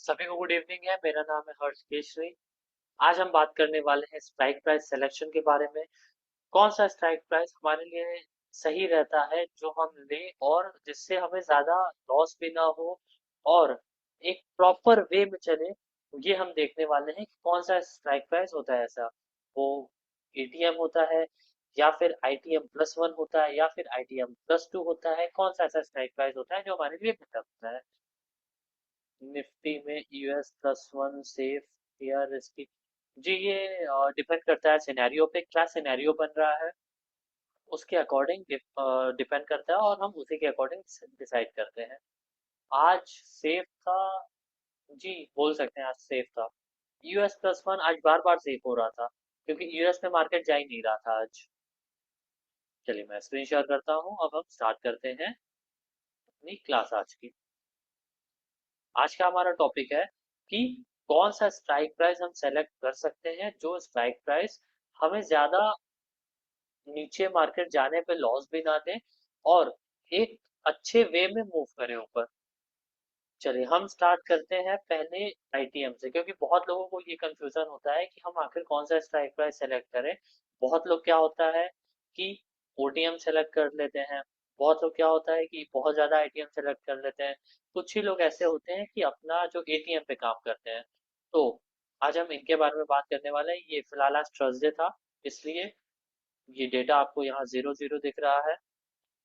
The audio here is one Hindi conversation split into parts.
सभी को गुड इवनिंग है। मेरा नाम है हर्ष केशरी। आज हम बात करने वाले हैं स्ट्राइक प्राइस सिलेक्शन के बारे में। कौन सा स्ट्राइक प्राइस हमारे लिए सही रहता है जो हम लें और जिससे हमें ज़्यादा लॉस भी ना हो और एक प्रॉपर वे में चले। ये हम देखने वाले हैं कि कौन सा स्ट्राइक प्राइस होता है ऐसा। वो एटीएम होता है या फिर आईटीएम प्लस वन होता है या फिर आईटीएम प्लस टू होता है। कौन सा ऐसा स्ट्राइक प्राइस होता है जो हमारे लिए बेहतर होता है। निफ्टी में यूएस प्लस वन सेफ या रिस्की। जी ये डिपेंड करता है सिनेरियो पे, क्या सिनेरियो बन रहा है उसके अकॉर्डिंग डिपेंड करता है और हम उसी के अकॉर्डिंग डिसाइड करते हैं। आज सेफ था। जी बोल सकते हैं आज सेफ था। यूएस प्लस वन आज बार बार सेफ हो रहा था क्योंकि यूएस में मार्केट जा ही नहीं रहा था आज। चलिए मैं स्क्रीन शेयर करता हूँ। अब हम स्टार्ट करते हैं अपनी क्लास आज की। आज का हमारा टॉपिक है कि कौन सा स्ट्राइक प्राइस हम सेलेक्ट कर सकते हैं जो स्ट्राइक प्राइस हमें ज्यादा नीचे मार्केट जाने पे लॉस भी ना दे और एक अच्छे वे में मूव करे ऊपर। चलिए हम स्टार्ट करते हैं पहले आईटीएम से, क्योंकि बहुत लोगों को ये कंफ्यूजन होता है कि हम आखिर कौन सा स्ट्राइक प्राइस सेलेक्ट करें। बहुत लोग क्या होता है कि ओटीएम सेलेक्ट कर लेते हैं। बहुत लोग क्या होता है कि बहुत ज्यादा आईटीएम सेलेक्ट कर लेते हैं। कुछ ही लोग ऐसे होते हैं कि अपना जो एटीएम पे काम करते हैं। तो आज हम इनके बारे में बात करने वाले हैं। ये फिलहाल आज थर्सडे था, इसलिए ये डेटा आपको यहाँ 00 दिख रहा है।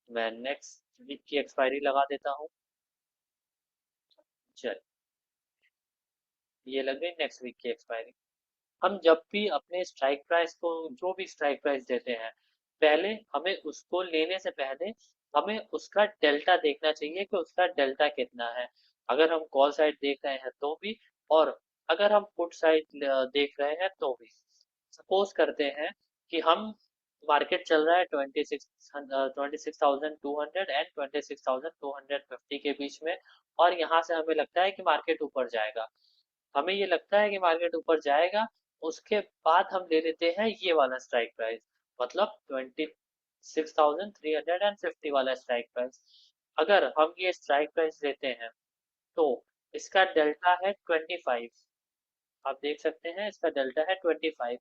मैं नेक्स्ट वीक की एक्सपायरी लगा देता हूँ। चल, ये लग गई नेक्स्ट वीक की एक्सपायरी। हम जब भी अपने स्ट्राइक प्राइस को, जो भी स्ट्राइक प्राइस देते हैं, पहले हमें उसको लेने से पहले हमें उसका डेल्टा देखना चाहिए कि उसका डेल्टा कितना है। अगर हम कॉल साइड देख रहे हैं तो भी, और अगर हम पुट साइड देख रहे हैं तो भी। सपोज करते हैं कि हम, मार्केट चल रहा है 26,200 एंड 26,250 के बीच में, और यहाँ से हमें लगता है कि मार्केट ऊपर जाएगा। हमें ये लगता है कि मार्केट ऊपर जाएगा। उसके बाद हम ले लेते हैं ये वाला स्ट्राइक प्राइस, मतलब 26,350 वाला स्ट्राइक प्राइस। अगर हम ये स्ट्राइक प्राइस लेते हैं तो इसका डेल्टा है 25। आप देख सकते हैं इसका डेल्टा है 25।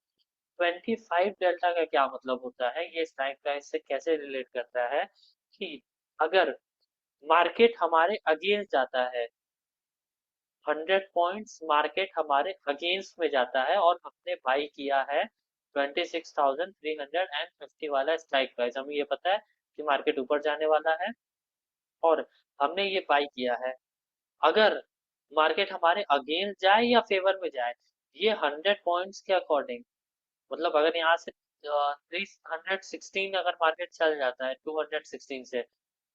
25 डेल्टा का क्या मतलब होता है, ये स्ट्राइक प्राइस से कैसे रिलेट करता है कि अगर मार्केट हमारे अगेंस्ट जाता है, 100 पॉइंट्स मार्केट हमारे अगेंस्ट में जाता है और हमने बाई किया है 26,350 वाला स्ट्राइक प्राइस। हमें ये पता है कि मार्केट ऊपर जाने वाला है और हमने ये बाई किया है। अगर मार्केट हमारे अगेंस्ट जाए या फेवर में जाए, ये 100 पॉइंट्स के अकॉर्डिंग, मतलब अगर यहाँ से 316 अगर मार्केट चल जाता है 216 से,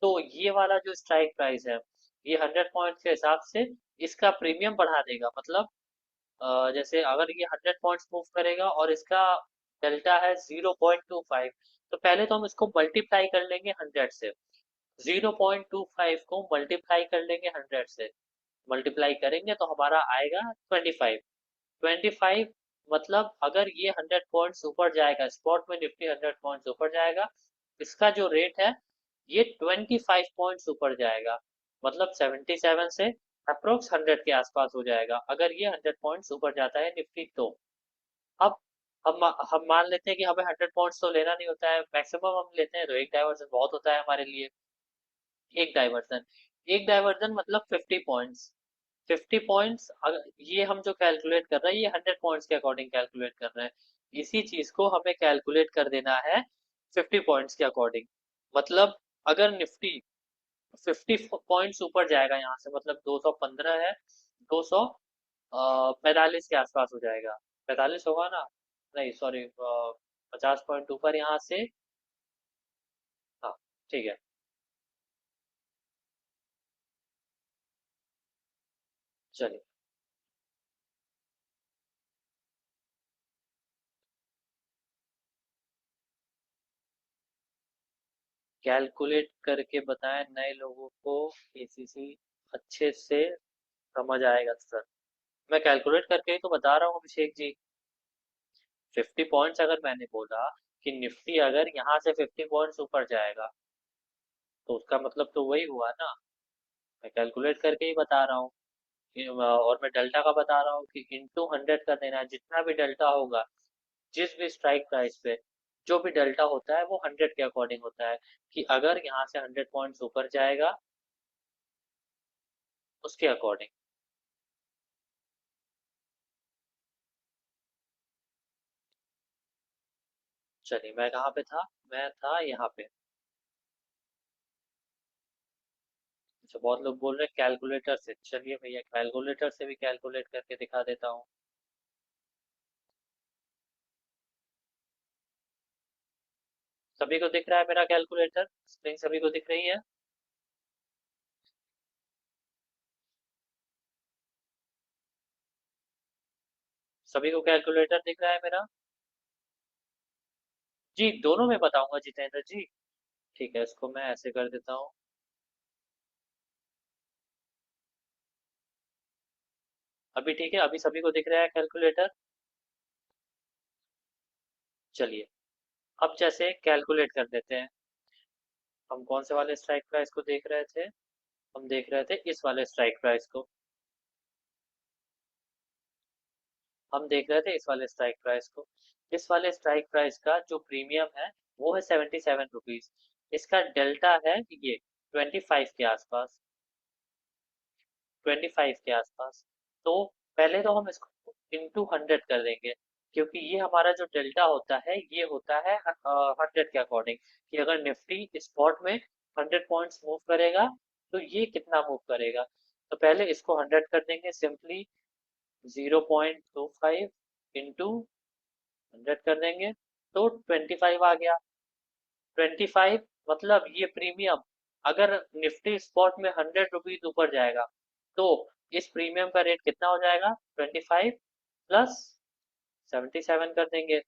तो ये वाला जो स्ट्राइक प्राइस है, ये 100 पॉइंट के हिसाब से इसका प्रीमियम बढ़ा देगा। मतलब जैसे अगर ये 100 पॉइंट्स मूव करेगा और इसका डेल्टा है 0.25, तो पहले तो हम इसको मल्टीप्लाई कर लेंगे 100 से। 0.25 को मल्टीप्लाई कर लेंगे 100 से। मल्टीप्लाई करेंगे तो हमारा आएगा 25। 25 मतलब अगर ये 100 पॉइंट्स ऊपर जाएगा, स्पॉट में निफ्टी 100 पॉइंट्स ऊपर जाएगा, इसका जो रेट है ये 25 पॉइंट्स ऊपर जाएगा, मतलब 77 से अप्रोक्स 100 के आसपास हो जाएगा अगर ये 100 पॉइंट्स ऊपर जाता है निफ्टी तो। अब हम मान लेते हैं कि हमें 100 पॉइंट्स तो लेना नहीं होता है, मैक्सिमम हम लेते हैं तो एक डाइवर्जन बहुत होता है हमारे लिए। एक डाइवर्जन, एक डाइवर्जन मतलब 50 पॉइंट्स। 50 पॉइंट्स, ये हम जो कैलकुलेट कर रहे हैं ये 100 पॉइंट्स के अकॉर्डिंग कैलकुलेट कर रहे हैं। इसी चीज को हमें कैलकुलेट कर देना है 50 पॉइंट्स के अकॉर्डिंग। मतलब अगर निफ्टी 50 पॉइंट्स ऊपर जाएगा यहाँ से, मतलब 215 है, 245 के आसपास हो जाएगा। 45 होगा ना, नहीं सॉरी, 50 पॉइंट ऊपर यहाँ से। हाँ ठीक है। चलिए कैलकुलेट करके बताएं नए लोगों को, केसीसी अच्छे से समझ आएगा सर। मैं कैलकुलेट करके ही तो बता रहा हूँ अभिषेक जी। 50 पॉइंट्स अगर मैंने बोला कि निफ्टी अगर यहाँ से 50 पॉइंट्स ऊपर जाएगा, तो उसका मतलब तो वही हुआ ना। मैं कैलकुलेट करके ही बता रहा हूँ। और मैं डेल्टा का बता रहा हूँ कि इंटू 100 कर देना है। जितना भी डेल्टा होगा जिस भी स्ट्राइक प्राइस पे, जो भी डेल्टा होता है वो 100 के अकॉर्डिंग होता है, कि अगर यहाँ से 100 पॉइंट्स ऊपर जाएगा उसके अकॉर्डिंग। चलिए, मैं कहाँ पे था? मैं था यहाँ पे। अच्छा, बहुत लोग बोल रहे हैं कैलकुलेटर से। चलिए भैया, कैलकुलेटर से भी कैलकुलेट करके दिखा देता हूँ। सभी को दिख रहा है मेरा कैलकुलेटर? स्क्रीन सभी को दिख रही है? सभी को कैलकुलेटर दिख रहा है मेरा? जी, दोनों में बताऊंगा जितेंद्र जी। ठीक है, इसको मैं ऐसे कर देता हूँ। अभी ठीक है? अभी सभी को दिख रहा है कैलकुलेटर? चलिए, अब जैसे कैलकुलेट कर देते हैं। हम कौन से वाले स्ट्राइक प्राइस को देख रहे थे? हम देख रहे थे इस वाले स्ट्राइक प्राइस को। हम देख रहे थे इस वाले स्ट्राइक प्राइस को। इस वाले स्ट्राइक प्राइस का जो प्रीमियम है वो है 77 रुपीज। इसका डेल्टा है ये 25 के आसपास। 25 के आसपास। तो पहले तो हम इसको इंटू 100 कर देंगे, क्योंकि ये हमारा जो डेल्टा होता है ये होता है 100 के अकॉर्डिंग, कि अगर निफ्टी स्पॉट में 100 पॉइंट्स मूव करेगा तो ये कितना मूव करेगा। तो पहले इसको 100 कर देंगे सिंपली। 0.25 इंटू 100 कर देंगे तो 25 आ गया। 25 मतलब ये प्रीमियम, अगर निफ्टी स्पॉट में 100 रुपीज ऊपर जाएगा तो इस प्रीमियम का रेट कितना हो जाएगा? 25 प्लस 77 कर देंगे।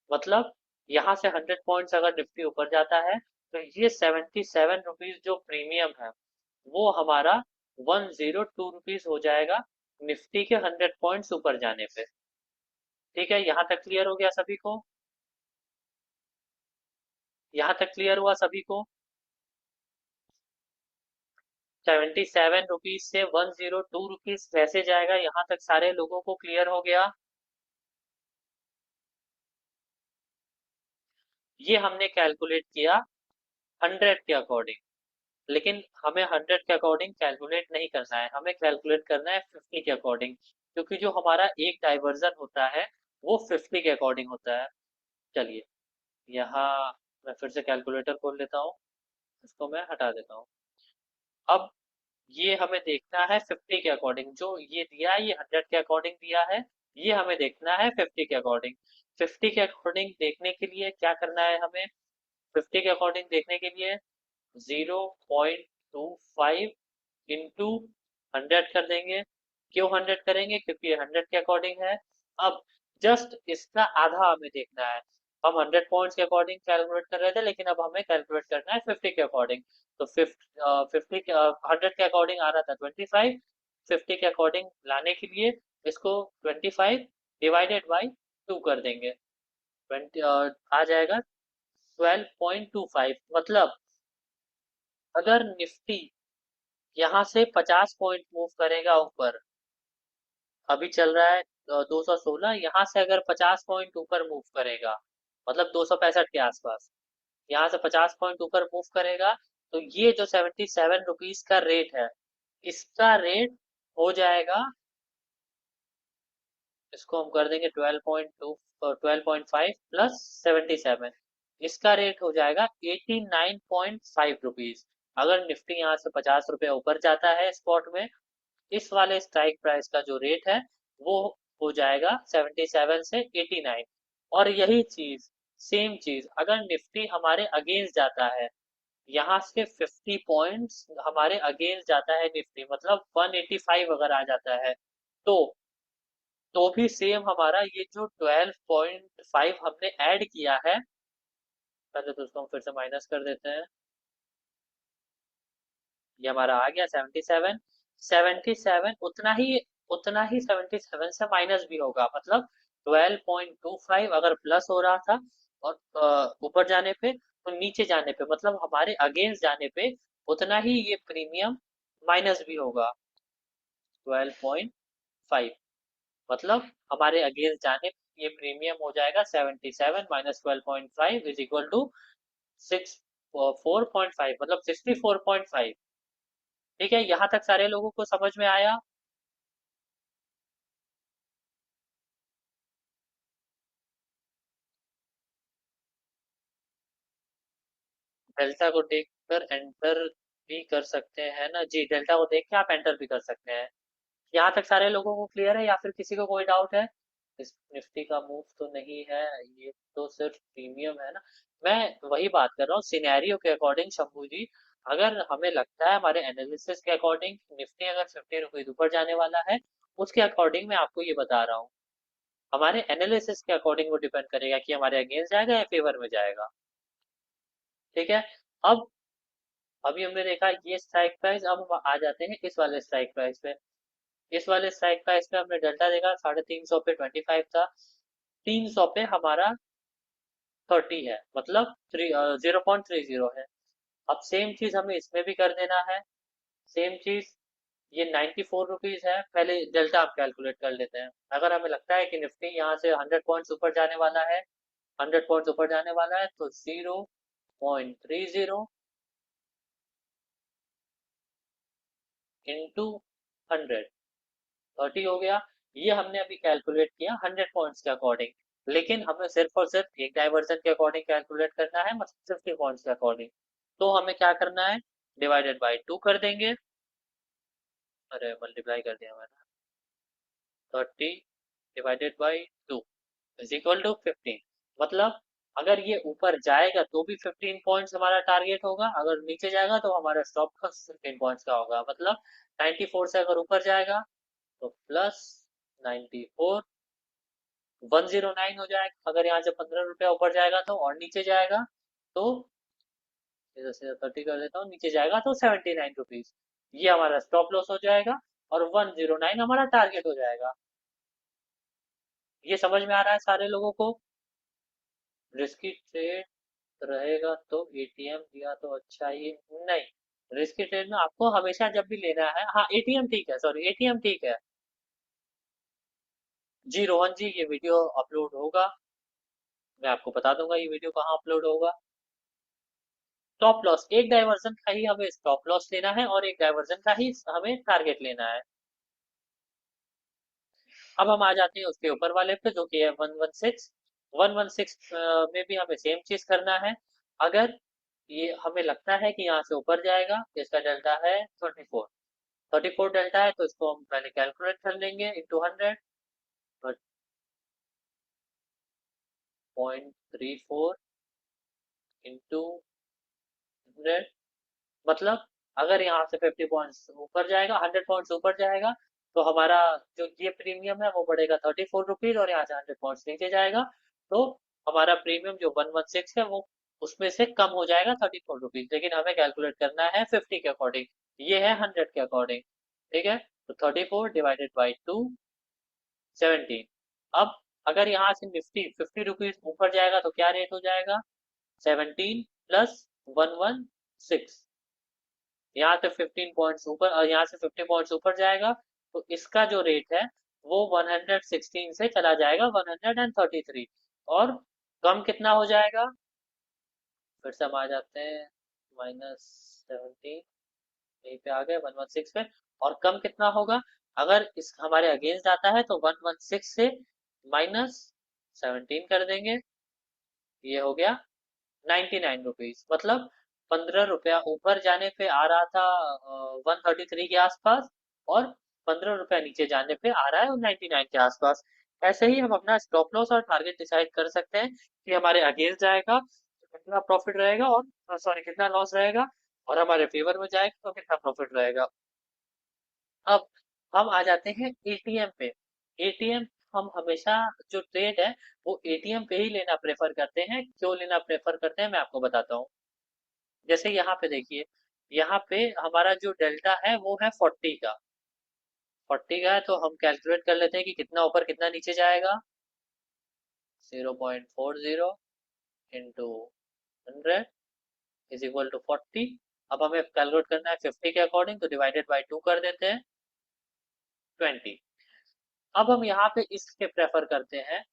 मतलब यहाँ से 100 पॉइंट्स अगर निफ्टी ऊपर जाता है तो ये 77 रुपीज जो प्रीमियम है वो हमारा 102 रुपीज हो जाएगा निफ्टी के 100 पॉइंट्स ऊपर जाने पे। ठीक है, यहाँ तक क्लियर हो गया सभी को? यहाँ तक क्लियर हुआ सभी को? 77 रुपीज से 102 रुपीज कैसे जाएगा, यहाँ तक सारे लोगों को क्लियर हो गया? ये हमने कैलकुलेट किया 100 के अकॉर्डिंग। लेकिन हमें 100 के अकॉर्डिंग कैलकुलेट नहीं करना है, हमें कैलकुलेट करना है 50 के अकॉर्डिंग, क्योंकि जो हमारा एक डाइवर्जन होता है वो 50 के अकॉर्डिंग होता है। चलिए, यहाँ मैं फिर से कैलकुलेटर खोल लेता हूँ। इसको मैं हटा देता हूँ। अब ये हमें देखना है 50 के अकॉर्डिंग। जो ये दिया है ये 100 के अकॉर्डिंग दिया है, ये हमें देखना है 50 के अकॉर्डिंग। 50 के अकॉर्डिंग देखने के लिए क्या करना है हमें? 50 के अकॉर्डिंग देखने के लिए 0.25 इंटू 100 कर देंगे। क्यों 100 करेंगे? क्योंकि ये 100 के अकॉर्डिंग है। अब जस्ट इसका आधा हमें देखना है। हम 100 पॉइंट्स के अकॉर्डिंग कैलकुलेट कर रहे थे, लेकिन अब हमें कैलकुलेट करना है 50 के अकॉर्डिंग। तो 50 के 100 के अकॉर्डिंग आ रहा था 25। 50 के अकॉर्डिंग लाने के लिए इसको 25 डिवाइडेड बाई 2 कर देंगे। 20 आ जाएगा 12.25। मतलब अगर निफ्टी यहाँ से 50 पॉइंट मूव करेगा ऊपर, अभी चल रहा है 216, यहाँ से अगर 50 पॉइंट ऊपर मूव करेगा, मतलब 265 के आसपास, यहाँ से 50 पॉइंट ऊपर मूव करेगा, तो ये जो 77 रुपीज का रेट है इसका रेट हो जाएगा, इसको हम कर देंगे 12.5 प्लस 77। इसका रेट हो जाएगा 89.5 रुपीज। अगर निफ्टी यहाँ से 50 रुपया ऊपर जाता है स्पॉट में, इस वाले स्ट्राइक प्राइस का जो रेट है वो हो जाएगा 77 से 89। और यही चीज, सेम चीज अगर निफ्टी हमारे अगेंस्ट जाता है, यहाँ से 50 पॉइंट्स हमारे अगेंस्ट जाता है निफ्टी, मतलब 185 अगर आ जाता है, तो भी सेम हमारा ये जो 12.5 हमने ऐड किया है, पहले तो उसको हम फिर से माइनस कर देते हैं। ये हमारा आ गया 77। 77 उतना ही 77 से माइनस भी होगा, मतलब 12.25 अगर प्लस हो रहा था और ऊपर जाने पे, तो नीचे जाने पे मतलब हमारे अगेंस्ट जाने पे उतना ही ये प्रीमियम माइनस भी होगा। 12.5, मतलब हमारे अगेंस्ट जाने पे ये प्रीमियम हो जाएगा 77 माइनस 12.5 इज इक्वल टू 4.5, मतलब 64.5। ठीक है, यहाँ तक सारे लोगों को समझ में आया? डेल्टा को देखकर एंटर भी कर सकते हैं ना जी, डेल्टा को देख के आप एंटर भी कर सकते हैं। यहाँ तक सारे लोगों को क्लियर है या फिर किसी को कोई डाउट है? इस निफ्टी का मूव तो नहीं है, ये तो सिर्फ प्रीमियम है ना। मैं वही बात कर रहा हूँ सिनेरियो के अकॉर्डिंग शंभू जी। अगर हमें लगता है हमारे एनालिसिस के अकॉर्डिंग निफ्टी अगर 50 रुपीज ऊपर जाने वाला है, उसके अकॉर्डिंग मैं आपको ये बता रहा हूँ। हमारे एनालिसिस के अकॉर्डिंग वो डिपेंड करेगा कि हमारे अगेंस्ट जाएगा या फेवर में जाएगा। ठीक है। अब अभी हमने देखा ये स्ट्राइक प्राइस, अब हम आ जाते हैं इस वाले स्ट्राइक प्राइस पे। इस वाले स्ट्राइक प्राइस पे हमने डेल्टा देखा 350 पे 25 था, 300 पे हमारा 30 है, मतलब 0.30 है। अब सेम चीज हमें इसमें भी कर देना है। सेम चीज, ये 94 रुपीज है, पहले डेल्टा आप कैलकुलेट कर लेते हैं। अगर हमें लगता है कि निफ्टी यहाँ से 100 पॉइंट्स ऊपर जाने वाला है, 100 पॉइंट्स ऊपर जाने वाला है, तो 0.30 इंटू 100, 30 हो गया। ये हमने अभी कैलकुलेट किया 100 पॉइंट्स के अकॉर्डिंग, लेकिन हमें सिर्फ और सिर्फ एक डाइवर्जन के अकॉर्डिंग कैलकुलेट करना है, मतलब 50 पॉइंट्स के अकॉर्डिंग। तो हमें क्या करना है, डिवाइडेड बाई 2 कर देंगे। अरे मल्टीप्लाई कर दिया मैंने। 30 divided by 2 is equal to 15, मतलब अगर ये ऊपर जाएगा तो भी 15 पॉइंट्स हमारा टारगेट होगा, अगर नीचे जाएगा तो हमारा स्टॉप लॉस 15 पॉइंट्स का होगा। मतलब 94 से अगर ऊपर जाएगा तो प्लस 94, 109 हो जाएगा। अगर यहाँ से 15 रुपया ऊपर जाएगा तो, और नीचे जाएगा तो, जैसे 30 कर देता हूँ, नीचे जाएगा तो 79 रुपीज, ये हमारा स्टॉप लॉस हो जाएगा। और 109 हमारा टारगेट हो जाएगा। ये समझ में आ रहा है सारे लोगों को? रिस्की ट्रेड रहेगा तो एटीएम दिया तो अच्छा ही नहीं। रिस्की ट्रेड में आपको हमेशा जब भी लेना है, हाँ एटीएम ठीक है, सॉरी एटीएम ठीक है। जी रोहन जी, ये वीडियो अपलोड होगा, मैं आपको बता दूंगा ये वीडियो कहाँ अपलोड होगा। स्टॉप लॉस, एक डाइवर्जन का ही हमें स्टॉप लॉस लेना है और एक डाइवर्जन का ही हमें टारगेट लेना है। अब हम आ जाते हैं उसके ऊपर वाले पे जो कि है 116। 116 में भी हमें सेम चीज करना है। अगर ये हमें लगता है कि यहाँ से ऊपर जाएगा, इसका डेल्टा है 34, 34 डेल्टा है, तो इसको हम पहले कैलकुलेट कर लेंगे इंटू 100। 0.34 इंटू 100, मतलब अगर यहाँ से 50 पॉइंट्स ऊपर जाएगा, 100 पॉइंट्स ऊपर जाएगा, तो हमारा जो ये प्रीमियम है वो बढ़ेगा 34 रुपीज, और यहाँ से 100 पॉइंट्स नीचे जाएगा तो हमारा प्रीमियम जो 116 है वो उसमें से कम हो जाएगा 34 रुपीज, लेकिन हमें कैलकुलेट करना है 50 के अकॉर्डिंग, ये है 100 के अकॉर्डिंग। ठीक है, तो 34 डिवाइडेड बाई 2, 17। अब अगर यहाँ से निफ्टी 50 रुपीज ऊपर जाएगा तो क्या रेट हो जाएगा, 17 प्लस 116। यहाँ से 15 पॉइंट्स ऊपर, यहाँ से 50 पॉइंट्स ऊपर जाएगा तो इसका जो रेट है वो 116 से चला जाएगा 133, और कम कितना हो जाएगा, फिर से हम आ जाते हैं -17, यहीं पे आ गए 116 पे, और कम कितना होगा, अगर इस हमारे अगेंस्ट आता है तो 116 से -17 कर देंगे, ये हो गया 99 रुपीज, मतलब 15 रुपया ऊपर जाने पे आ रहा था 133 के आसपास, और 15 रुपया नीचे जाने पे आ रहा है 99 के आसपास। ऐसे ही हम अपना स्टॉप लॉस और टारगेट डिसाइड कर सकते हैं कि हमारे अगेंस्ट जाएगा तो कितना प्रॉफिट रहेगा, और सॉरी कितना लॉस रहेगा, और हमारे फेवर में जाएगा तो कितना प्रॉफिट रहेगा। अब हम आ जाते हैं एटीएम पे। एटीएम, हम हमेशा जो ट्रेड है वो एटीएम पे ही लेना प्रेफर करते हैं। क्यों लेना प्रेफर करते हैं मैं आपको बताता हूँ। जैसे यहाँ पे देखिए, यहाँ पे हमारा जो डेल्टा है वो है 40 का। 40 का है तो हम कैलकुलेट कर लेते हैं कि कितना ऊपर कितना नीचे जाएगा। 0.40 इंटू 100 इज इक्वल टू 40। अब हमें कैलकुलेट करना है 50 के अकॉर्डिंग, तो डिवाइडेड बाई 2 कर देते हैं। 20। अब हम यहाँ पे इसके प्रेफर करते हैं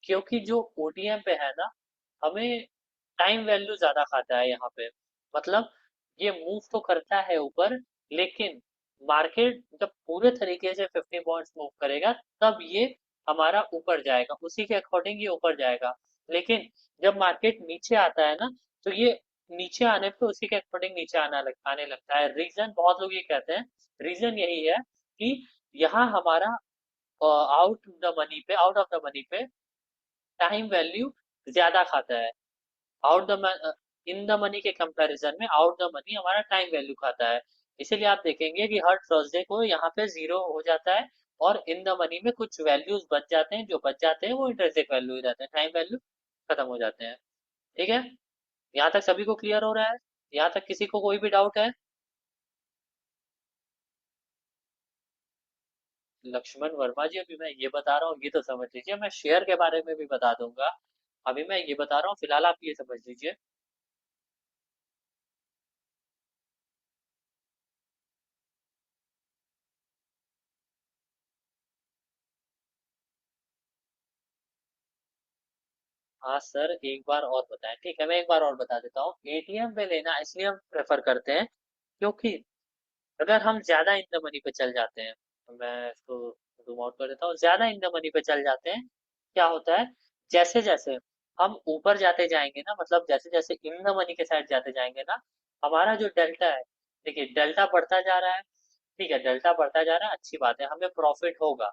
क्योंकि जो ओटीएम पे है ना, हमें टाइम वैल्यू ज्यादा खाता है यहाँ पे। मतलब ये मूव तो करता है ऊपर, लेकिन मार्केट जब पूरे तरीके से 50 पॉइंट्स मूव करेगा तब ये हमारा ऊपर जाएगा, उसी के अकॉर्डिंग ये ऊपर जाएगा। लेकिन जब मार्केट नीचे आता है ना, तो ये नीचे आने पे उसी के अकॉर्डिंग नीचे आने लगता है। रीजन बहुत लोग ये कहते हैं, रीजन यही है कि यहाँ हमारा आउट ऑफ द मनी पे टाइम वैल्यू ज्यादा खाता है। Out the in the money के कंपैरिजन में आउट द मनी हमारा टाइम वैल्यू खाता है। इसीलिए आप देखेंगे कि हर थर्सडे को यहाँ पे जीरो हो जाता है, और इन द मनी में कुछ वैल्यूज बच जाते हैं, जो बच जाते हैं वो इंटरेस्ट वैल्यू हो जाते हैं, टाइम वैल्यू खत्म हो जाते हैं। ठीक है, यहाँ तक सभी को क्लियर हो रहा है? यहाँ तक किसी को कोई भी डाउट है? लक्ष्मण वर्मा जी, अभी मैं ये बता रहा हूँ, ये तो समझ लीजिए, मैं शेयर के बारे में भी बता दूंगा। अभी मैं ये बता रहा हूँ, फिलहाल आप ये समझ लीजिए। हाँ सर, एक बार और बताएं। ठीक है, मैं एक बार और बता देता हूँ। एटीएम पे लेना इसलिए हम प्रेफर करते हैं क्योंकि अगर हम ज्यादा इन द मनी पे चल जाते हैं, तो मैं इसको जूम आउट कर देता हूँ, ज्यादा इन द मनी पे चल जाते हैं, क्या होता है, जैसे जैसे हम ऊपर जाते जाएंगे ना, मतलब जैसे जैसे इन द मनी के साइड जाते जाएंगे ना, हमारा जो डेल्टा है, देखिए डेल्टा बढ़ता जा रहा है। ठीक है, डेल्टा बढ़ता जा रहा है, अच्छी बात है, हमें प्रॉफिट होगा।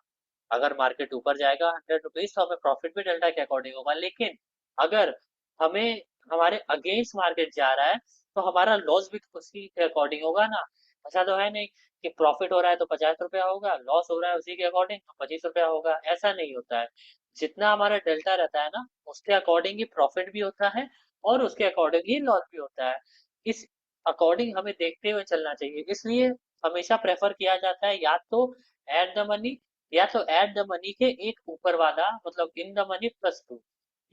अगर मार्केट ऊपर जाएगा 100 रुपीज, तो हमें प्रॉफिट भी डेल्टा के अकॉर्डिंग होगा। लेकिन अगर हमें हमारे अगेंस्ट मार्केट जा रहा है, तो हमारा लॉस भी तो उसी के अकॉर्डिंग होगा ना। ऐसा तो है नहीं कि प्रॉफिट हो रहा है तो 50 रुपया होगा, लॉस हो रहा है उसी के अकॉर्डिंग तो 25 रुपया होगा, ऐसा नहीं होता है। जितना हमारा डेल्टा रहता है ना, उसके अकॉर्डिंग ही प्रॉफिट भी होता है, और उसके अकॉर्डिंग ही लॉस भी होता है। इस अकॉर्डिंग हमें देखते हुए चलना चाहिए। इसलिए हमेशा प्रेफर किया जाता है या तो एट द मनी, या तो एट द मनी के एक ऊपर वाला, मतलब in the money plus two,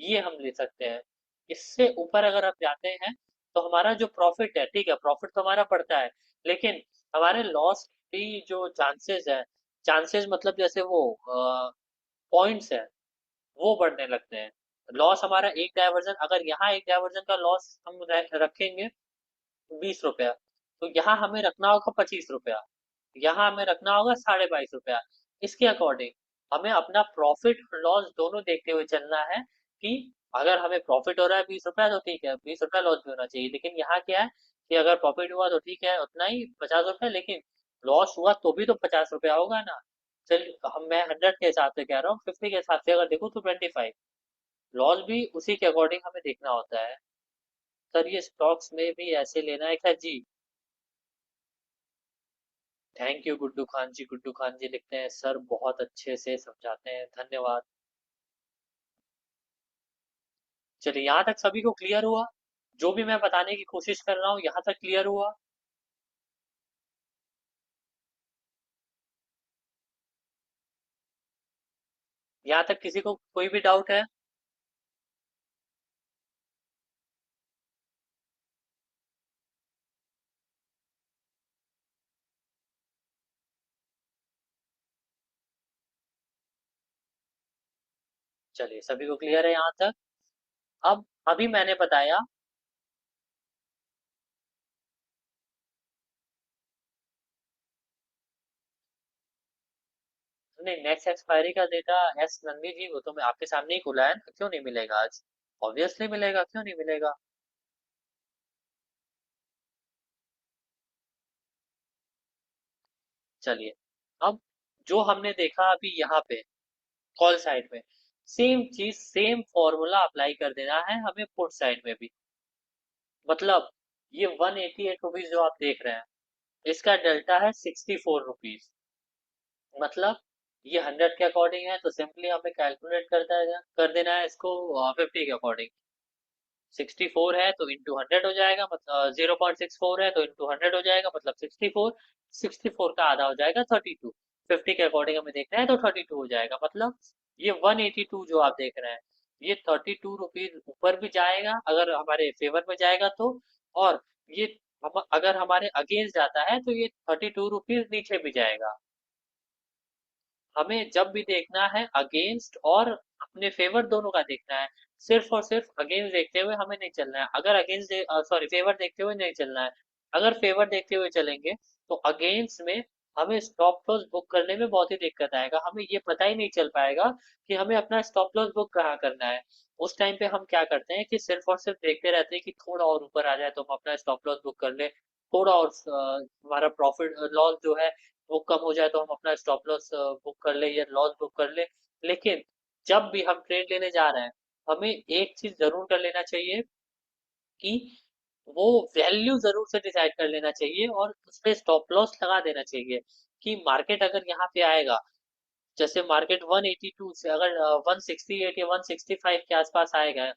ये हम ले सकते हैं। इससे ऊपर अगर आप जाते हैं, तो हमारा जो प्रॉफिट है, ठीक है, प्रॉफिट तो हमारा बढ़ता है, लेकिन हमारे लॉस की जो चांसेस है, चांसेस मतलब जैसे वो पॉइंट्स है, वो बढ़ने लगते हैं। लॉस हमारा एक डायवर्जन, अगर यहाँ एक डायवर्जन का लॉस हम रखेंगे 20 रुपया, तो यहाँ हमें रखना होगा 25 रुपया, यहाँ हमें रखना होगा 22.5 रुपया। इसके अकॉर्डिंग हमें अपना प्रॉफिट लॉस दोनों देखते हुए चलना है कि अगर हमें प्रॉफिट हो रहा है 20 रुपया, तो ठीक है, 20 रुपया लॉस भी होना चाहिए। लेकिन यहाँ क्या है कि अगर प्रॉफिट हुआ तो ठीक है, उतना ही 50 रुपया, लेकिन लॉस हुआ तो भी तो 50 रुपया होगा ना। चल, हम मैं 100 के हिसाब से कह रहा हूँ, 50 के हिसाब से अगर देखूँ तो 25। लॉस भी उसी के अकॉर्डिंग हमें देखना होता है। सर ये स्टॉक्स में भी ऐसे लेना है क्या जी? थैंक यू गुड्डू खान जी। गुड्डू खान जी लिखते हैं, सर बहुत अच्छे से समझाते हैं, धन्यवाद। चलिए, यहाँ तक सभी को क्लियर हुआ? जो भी मैं बताने की कोशिश कर रहा हूँ, यहाँ तक क्लियर हुआ? यहाँ तक किसी को कोई भी डाउट है? चलिए, सभी को क्लियर है यहाँ तक? अब अभी मैंने बताया। नहीं, नेक्स्ट एक्सपायरी का डेटा, एस नंदी जी, वो तो मैं आपके सामने ही खुला है ना, क्यों नहीं मिलेगा आज? ऑब्वियसली मिलेगा, क्यों नहीं मिलेगा? चलिए, अब जो हमने देखा अभी यहाँ पे कॉल साइड में, सेम चीज, सेम फॉर्मूला अप्लाई कर देना है हमें पुट साइड में भी। मतलब ये 188 रुपीज जो आप देख रहे हैं, इसका डेल्टा है 64 रुपीज। मतलब ये 100 के अकॉर्डिंग है, तो सिंपली हमें कैलकुलेट कर देना है इसको 50 के अकॉर्डिंग। 64 है तो इंटू 100 हो जाएगा, मतलब 0.64 है तो इंटू 100 हो जाएगा, मतलब 64। 64 का आधा हो जाएगा 32। 50 के अकॉर्डिंग हमें देखना है तो 32 हो जाएगा। मतलब ये 182 जो आप देख रहे हैं, ये 32 रुपीज ऊपर भी जाएगा अगर हमारे फेवर में जाएगा तो, और ये अगर हमारे अगेंस्ट जाता है तो ये 32 रुपीज नीचे भी जाएगा। हमें जब भी देखना है अगेंस्ट और अपने फेवर दोनों का देखना है। सिर्फ और सिर्फ अगेंस्ट देखते हुए हमें नहीं चलना है। अगर सॉरी, फेवर देखते हुए नहीं चलना है। अगर फेवर देखते हुए चलेंगे तो अगेंस्ट में हमें स्टॉप लॉस बुक करने में बहुत ही दिक्कत आएगा। हमें ये पता ही नहीं चल पाएगा कि हमें अपना स्टॉप लॉस बुक कहाँ करना है। उस टाइम पे हम क्या करते हैं कि सिर्फ और सिर्फ देखते रहते हैं कि थोड़ा और ऊपर आ जाए तो हम अपना स्टॉप लॉस बुक कर ले, थोड़ा और हमारा प्रॉफिट लॉस जो है वो कम हो जाए तो हम अपना स्टॉप लॉस बुक कर ले या लॉस बुक कर ले। लेकिन जब भी हम ट्रेड लेने जा रहे हैं, हमें एक चीज जरूर कर लेना चाहिए कि वो वैल्यू जरूर से डिसाइड कर लेना चाहिए और उस पे स्टॉप लॉस लगा देना चाहिए कि मार्केट अगर यहाँ पे आएगा, जैसे मार्केट 182 से अगर 168 या 165 के आसपास आएगा,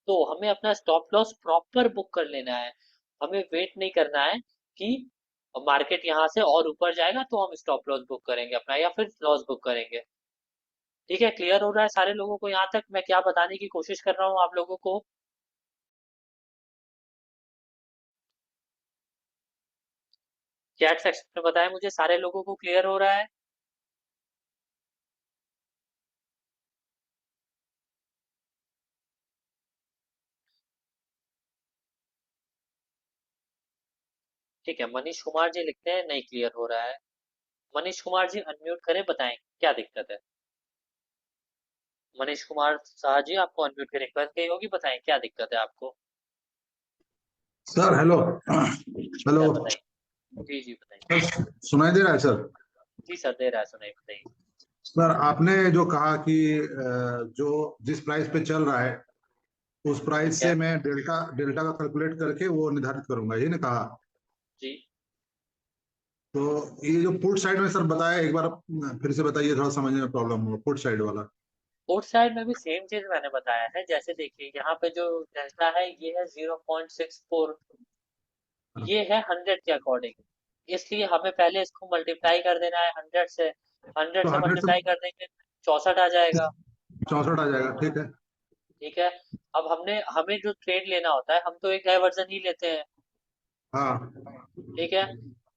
तो हमें अपना स्टॉप लॉस प्रॉपर बुक कर लेना है। हमें वेट नहीं करना है कि मार्केट यहाँ से और ऊपर जाएगा तो हम स्टॉप लॉस बुक करेंगे अपना या फिर लॉस बुक करेंगे। ठीक है, क्लियर हो रहा है सारे लोगों को यहाँ तक मैं क्या बताने की कोशिश कर रहा हूँ आप लोगों को? चैट सेक्शन में बताएं मुझे, सारे लोगों को क्लियर हो रहा है? ठीक है, मनीष कुमार जी लिखते हैं नहीं क्लियर हो रहा है। मनीष कुमार जी अनम्यूट करें, बताएं क्या दिक्कत है। मनीष कुमार शाह जी आपको अनम्यूट की रिक्वेस्ट गई होगी, बताएं क्या दिक्कत है आपको। Sir hello. Sir hello. बताइए। जी जी बताइए। सर सुनाई दे रहा है सर? जी सर दे रहा है, सुनाई बताइए। सर आपने जो कहा कि जो जिस प्राइस पे चल रहा है उस ठीक प्राइस है। से मैं डेल्टा डेल्टा का कैलकुलेट करके वो निर्धारित करूंगा, ये ना कहा? जी। तो ये जो पुट साइड में सर बताया, एक बार फिर से बताइए, थोड़ा समझने में प्रॉब्लम हुआ पुट साइड वाला। बोथ साइड में भी सेम चीज मैंने बताया है। जैसे देखिए यहाँ पे जो डेल्टा है ये है 0.64, हाँ, ये है 100 के अकॉर्डिंग। इसलिए हमें पहले इसको मल्टीप्लाई कर देना है 100 से। 100 तो से 100 मल्टीप्लाई कर देंगे 64 आ जाएगा। से 64 आ जाएगा, ठीक है। ठीक है। अब हमें जो ट्रेड लेना होता है हम तो एक डाइवर्जन ही लेते हैं। हाँ ठीक है।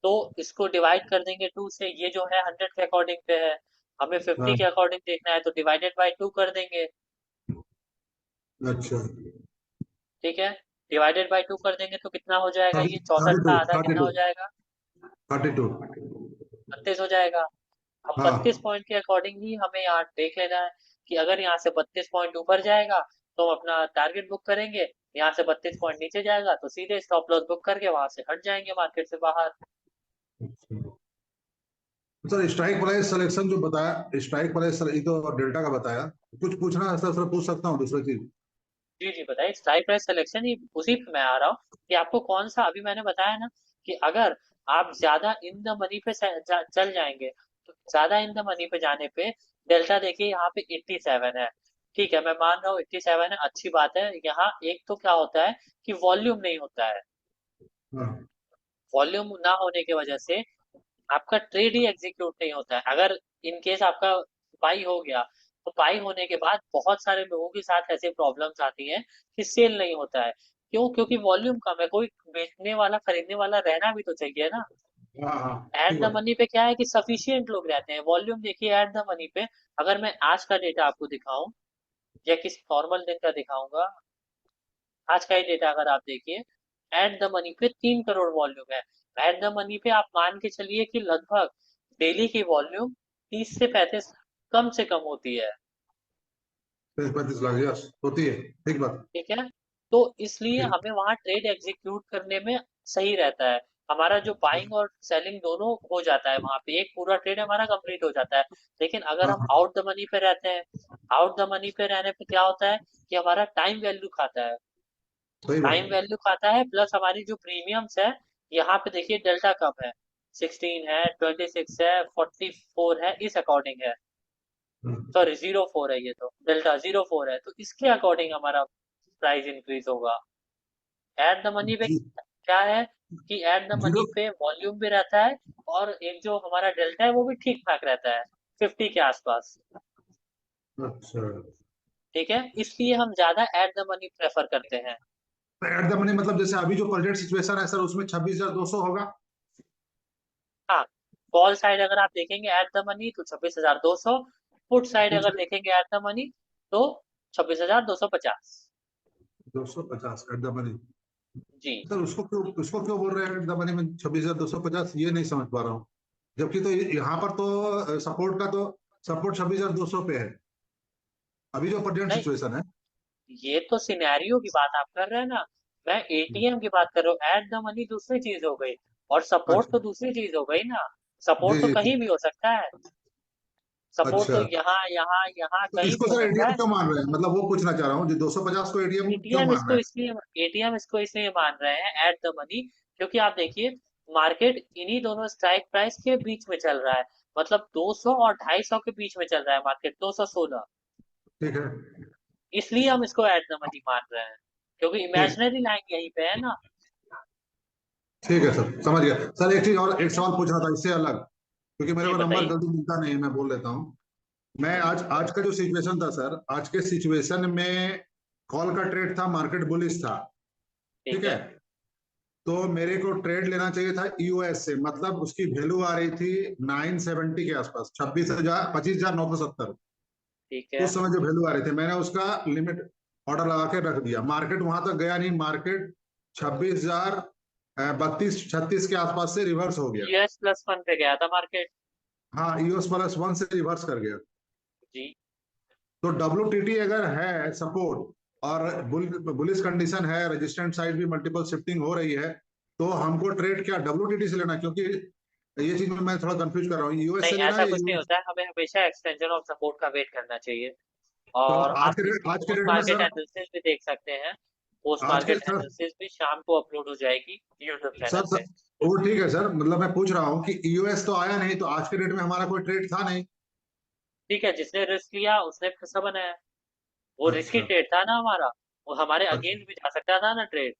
तो इसको डिवाइड कर देंगे 2 से, ये जो है 100 के अकॉर्डिंग पे है। हमें 50 हाँ। के अकॉर्डिंग देखना है तो डिवाइडेड बाय 2 कर देंगे। अच्छा। ठीक है। डिवाइडेड बाय 2 कर देंगे तो कितना हो जाएगा, थर्टी ये 64 थर्टी का टू आधा थर्टी कितना टू हो जाएगा? 32। 32 हो जाएगा। अब हाँ। 32 पॉइंट के अकॉर्डिंग ही हमें यहाँ देख लेना है कि अगर यहाँ से 32 पॉइंट ऊपर जाएगा तो हम अपना टारगेट बुक करेंगे, यहाँ से 32 पॉइंट नीचे जाएगा तो सीधे स्टॉप लॉस बुक करके वहां से हट जाएंगे मार्केट से बाहर। सर स्ट्राइक प्राइस सिलेक्शन जो बताया, स्ट्राइक प्राइस ये तो डेल्टा का बताया, कुछ पूछना है सर? सर पूछ सकता हूँ दूसरी चीज? जी जी बताइए। स्ट्राइक प्राइस सिलेक्शन ही उसी पे मैं आ रहा हूँ कि आपको कौन सा, अभी मैंने बताया ना कि अगर आप ज्यादा इन द मनी पे चल जाएंगे तो ज्यादा इन द मनी पे जाने पे डेल्टा देखिए यहाँ पे 87 है। ठीक है, मैं मान रहा हूँ 87 है, अच्छी बात है। यहाँ एक तो क्या होता है कि वॉल्यूम नहीं होता है। हाँ। वॉल्यूम ना होने की वजह से आपका ट्रेड ही एग्जीक्यूट नहीं होता है। अगर इन केस आपका बाई हो गया तो बाई होने के बाद बहुत सारे लोगों के साथ ऐसे प्रॉब्लम्स आती हैं कि सेल नहीं होता है। क्यों? क्योंकि वॉल्यूम कम है। कोई बेचने वाला खरीदने वाला रहना भी तो चाहिए ना। हाँ हाँ। एट ठीक द बात। मनी पे क्या है कि सफिशियंट लोग रहते हैं। वॉल्यूम देखिए एट द मनी पे, अगर मैं आज का डेटा आपको दिखाऊं या किसी नॉर्मल दिन का दिखाऊंगा, आज का ही डेटा अगर आप देखिए, एट द मनी पे 3 करोड़ वॉल्यूम है। एट द मनी पे आप मान के चलिए कि लगभग डेली की वॉल्यूम 30 से 35 कम से कम होती है। 35 लाख, यस होती है। ठीक बात। ठीक है। तो इसलिए ठीक। हमें वहां ट्रेड एग्जीक्यूट करने में सही रहता है। हमारा जो बाइंग और सेलिंग दोनों हो जाता है वहां पे, एक पूरा ट्रेड हमारा कंप्लीट हो जाता है। लेकिन अगर हाँ हम हाँ, आउट द मनी पे रहते हैं, आउट द मनी पे रहने पे क्या होता है कि हमारा टाइम वैल्यू खाता है। सही टाइम बात। वैल्यू खाता है प्लस हमारी जो प्रीमियम्स है, यहाँ पे देखिए डेल्टा कम है, 16 है, 26 है, 44 है, इस अकॉर्डिंग है। हाँ। सॉरी 04 है, ये तो डेल्टा 04 है, तो इसके अकॉर्डिंग हमारा प्राइस इंक्रीज होगा। एट द मनी पे जी। क्या है कि एट द जीरो। मनी पे वॉल्यूम भी रहता है और एक जो हमारा डेल्टा है वो भी ठीक ठाक रहता है, 50 के आसपास। अच्छा। ठीक है, इसलिए हम ज्यादा एट द मनी प्रेफर करते हैं। एट द मनी मतलब जैसे अभी जो प्रेजेंट सिचुएशन है सर, उसमें 26,200 होगा। हाँ, कॉल साइड अगर आप देखेंगे एट द मनी तो 26,200, पुट साइड कुछ अगर देखेंगे एट द मनी तो 26,250। 250 एट द मनी। जी सर उसको क्यों बोल रहे हैं एट द मनी में 26,250, ये नहीं समझ पा रहा हूँ। जबकि तो यहाँ पर तो सपोर्ट का तो सपोर्ट 26,200 पे है अभी जो प्रेजेंट नहीं, सिचुएशन है। ये तो सिनेरियो की बात आप कर रहे हैं ना, मैं एटीएम की बात कर रहा हूँ। एट द मनी दूसरी चीज हो गई और सपोर्ट अच्छा। तो दूसरी चीज हो गई ना। जी सपोर्ट तो जी कहीं जी। भी हो सकता है, सपोर्ट तो अच्छा, यहाँ यहाँ यहाँ तो कहीं भी इसको हो सर सकता एटीएम है। क्यों मान रहे हैं, मतलब वो पूछना चाह रहा हूँ, जो 250 को एटीएम क्यों मान रहे हैं? एटीएम इसको इसलिए मान रहे हैं एट द मनी, क्योंकि आप देखिए मार्केट इन्हीं दोनों स्ट्राइक प्राइस के बीच में चल रहा है। मतलब 200 और 250 के बीच में चल रहा है मार्केट, 216। ठीक है। इसलिए हम इसको एट द मनी मान रहे हैं, क्योंकि ठीक। इमेजिनरी लाइन यहीं पे है ना। ठीक है सर, समझ गया सर। एक चीज और, एक ठीक है, सवाल पूछना था इससे अलग, क्योंकि मेरे जी को नंबर बताइए। जल्दी मिलता नहीं है, मैं बोल लेता हूँ। मैं आज आज का जो सिचुएशन था सर, आज के सिचुएशन में कॉल का ट्रेड था, मार्केट बुलिश था। ठीक ठीक है। है, तो मेरे को ट्रेड लेना चाहिए था ईओएस से, मतलब उसकी वैल्यू आ रही थी 970 के आसपास, 25,970। ठीक है। उस समय जो वैल्यू आ रही थी, मैंने उसका लिमिट ऑर्डर लगा के रख दिया। मार्केट वहां तक गया नहीं, मार्केट 26,032 36 के आसपास से रिवर्स हो गया। US+1 पे गया था मार्केट। हाँ, ईओएस+1 से रिवर्स कर गया। जी तो डब्ल्यू अगर है सपोर्ट और बुलिश कंडीशन है, रेजिस्टेंट साइड भी मल्टीपल शिफ्टिंग हो रही है, तो हमको ट्रेड क्या डब्ल्यू से लेना? क्योंकि ये चीज में मैं थोड़ा कंफ्यूज कर रहा हूँ, यूएस नहीं, से लेना ऐसा है या कुछ नहीं यूएस? होता है, हमें हमेशा एक्सटेंशन ऑफ सपोर्ट का वेट करना चाहिए। तो और आज आप के डेट इसकी आज के पोस्ट डेट में मार्केट सर, एनालिसिस भी देख सकते हैं। पोस्ट आज के मार्केट सर, एनालिसिस भी शाम को अपलोड हो जाएगी यूट्यूब चैनल सर पे। वो ठीक है सर, मतलब मैं पूछ रहा हूँ कि यूएस तो आया नहीं, तो आज के डेट में हमारा कोई ट्रेड था नहीं। ठीक है, जिसने रिस्क लिया उसने पैसा बनाया। वो रिस्की अच्छा। ट्रेड था ना हमारा, वो हमारे अच्छा। अगेंस्ट भी जा सकता था ना ट्रेड।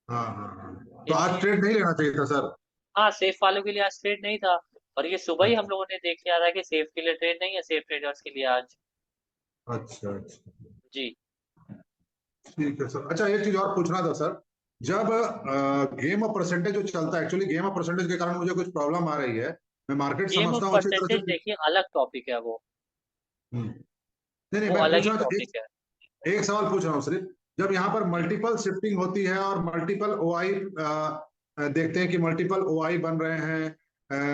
हाँ हाँ हाँ, तो आज इसलिए ट्रेड नहीं लेना चाहिए था सर। हाँ, सेफ वालों के लिए आज ट्रेड नहीं था। और ये सुबह ही हम अच्छा लोगों ने देख लिया था कि सेफ के लिए ट्रेड नहीं है, सेफ ट्रेडर्स के लिए आज। अच्छा अच्छा। जी। ठीक है सर। अच्छा, एक चीज और पूछना था सर। जब गेम ऑफ परसेंटेज जो चलता है, एक्चुअली गेम ऑफ परसेंटेज के कारण मुझे कुछ प्रॉब्लम आ रही है। मैं मार्केट गेम ऑफ समझता हूँ अच्छी तरह परसेंटेज से। देखिए अलग टॉपिक है वो नहीं नहीं, वो मैं अलग पूछ ही रहा था, टॉपिक है। एक सवाल पूछ रहा हूँ सिर्फ। जब यहाँ पर जी मल्टीपल शिफ्टिंग होती है और मल्टीपल ओआई देखते हैं कि मल्टीपल ओआई बन रहे हैं,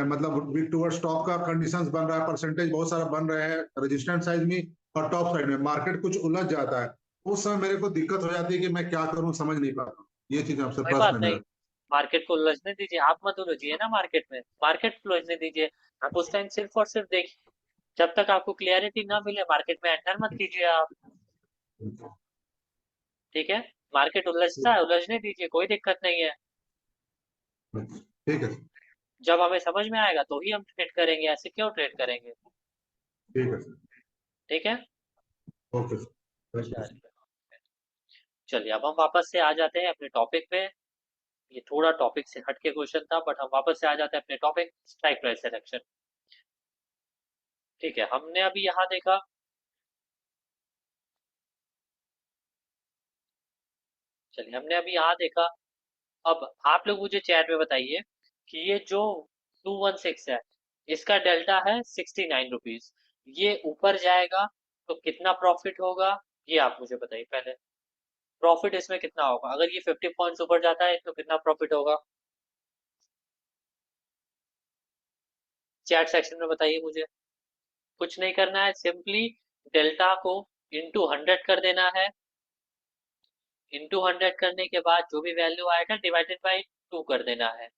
मतलब बिग टूवर्ड्स टॉप का कंडीशंस बन रहा है, परसेंटेज बहुत सारा बन रहे हैं रेजिस्टेंट साइड में और टॉप साइड में, मार्केट कुछ उलझ जाता है। उस समय मेरे को दिक्कत हो जाती है कि मैं क्या करूं, समझ नहीं पाता हूं। ये चीज आपसे कोई बात प्रश्न है नहीं, मेरा। मार्केट को उलझने दीजिए, आप मत उलझिए ना मार्केट में, मार्केट को उलझने दीजिए। आप उस टाइम सिर्फ और सिर्फ देखिए, जब तक आपको क्लियरिटी ना मिले मार्केट में एंटर मत कीजिए आप। ठीक है, मार्केट उलझता है, उलझने दीजिए, कोई दिक्कत नहीं है। ठीक है। जब हमें समझ में आएगा तो ही हम ट्रेड करेंगे, ऐसे क्यों ट्रेड करेंगे। ठीक है सर। ठीक है। Okay sir. Thank you. चलिए, चलिए अब हम वापस से आ जाते हैं अपने टॉपिक पे। ये थोड़ा टॉपिक से हट के क्वेश्चन था, बट हम वापस से आ जाते हैं अपने टॉपिक, स्ट्राइक प्राइस सिलेक्शन। ठीक है, हमने अभी यहाँ देखा। चलिए, हमने अभी यहाँ देखा। अब आप लोग मुझे चैट में बताइए कि ये जो 216 है, इसका डेल्टा है 69 रुपीज। ये ऊपर जाएगा तो कितना प्रॉफिट होगा, ये आप मुझे बताइए पहले। प्रॉफिट इसमें कितना होगा अगर ये 50 पॉइंट्स ऊपर जाता है तो कितना प्रॉफिट होगा? चैट सेक्शन में बताइए मुझे। कुछ नहीं करना है, सिंपली डेल्टा को इंटू 100 कर देना है। इंटू 100 करने के बाद जो भी वैल्यू आएगा डिवाइडेड बाई 2 कर देना है।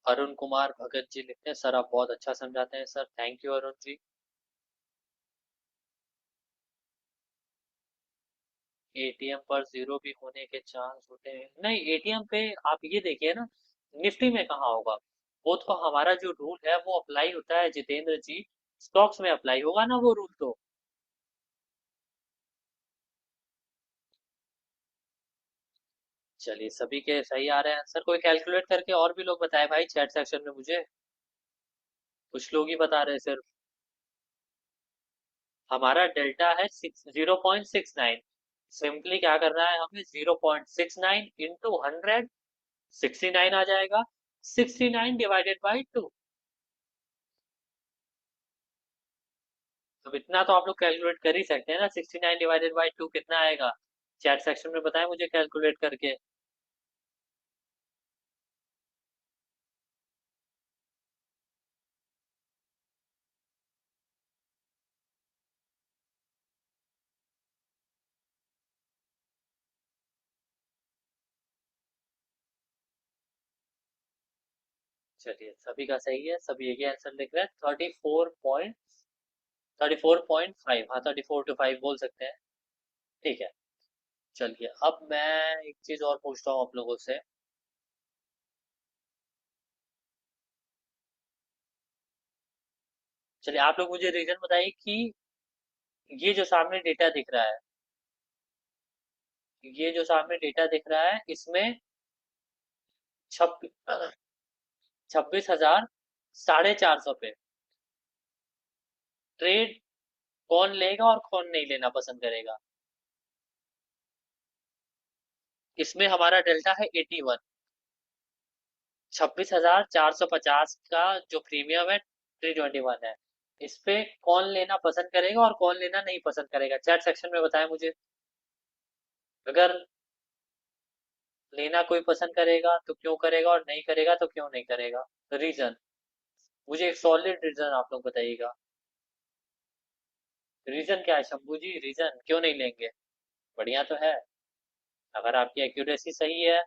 अरुण कुमार भगत जी लिखते हैं, सर आप बहुत अच्छा समझाते हैं sir, thank you Arun ji. ATM पर जीरो भी होने के चांस होते हैं? नहीं, एटीएम पे आप ये देखिए ना, निफ्टी में कहाँ होगा। वो तो हमारा जो रूल है वो अप्लाई होता है जितेंद्र जी, स्टॉक्स में अप्लाई होगा ना वो रूल तो। चलिए, सभी के सही आ रहे हैं आंसर। कोई कैलकुलेट करके और भी लोग बताए भाई चैट सेक्शन में मुझे, कुछ लोग ही बता रहे हैं सिर्फ। हमारा डेल्टा है 0.69, सिंपली क्या करना है हमें, 0.69 इंटू 100, 69 आ जाएगा। 69 डिवाइडेड बाई 2। तो इतना तो आप लोग कैलकुलेट कर ही सकते हैं ना, 69 डिवाइडेड बाई 2 कितना आएगा? चैट सेक्शन में बताएं मुझे कैलकुलेट करके। चलिए, सभी का सही है, सभी एक ही आंसर लिख रहे हैं। 34.5, हाँ 34 to 5 बोल सकते हैं। ठीक है। चलिए, अब मैं एक चीज और पूछता हूँ आप लोगों से। चलिए, आप लोग मुझे रीजन बताइए कि ये जो सामने डेटा दिख रहा है, ये जो सामने डेटा दिख रहा है, इसमें 26,450 पे ट्रेड कौन लेगा और कौन नहीं लेना पसंद करेगा? इसमें हमारा डेल्टा है 81। 26,450 का जो प्रीमियम है 321 है। इस पे कौन लेना पसंद करेगा और कौन लेना नहीं पसंद करेगा, चैट सेक्शन में बताएं मुझे। अगर लेना कोई पसंद करेगा तो क्यों करेगा, और नहीं करेगा तो क्यों नहीं करेगा? रीजन, मुझे एक सॉलिड रीजन आप लोग बताइएगा। रीजन क्या है शंभू जी, रीजन क्यों नहीं लेंगे? बढ़िया तो है, अगर आपकी एक्यूरेसी सही है।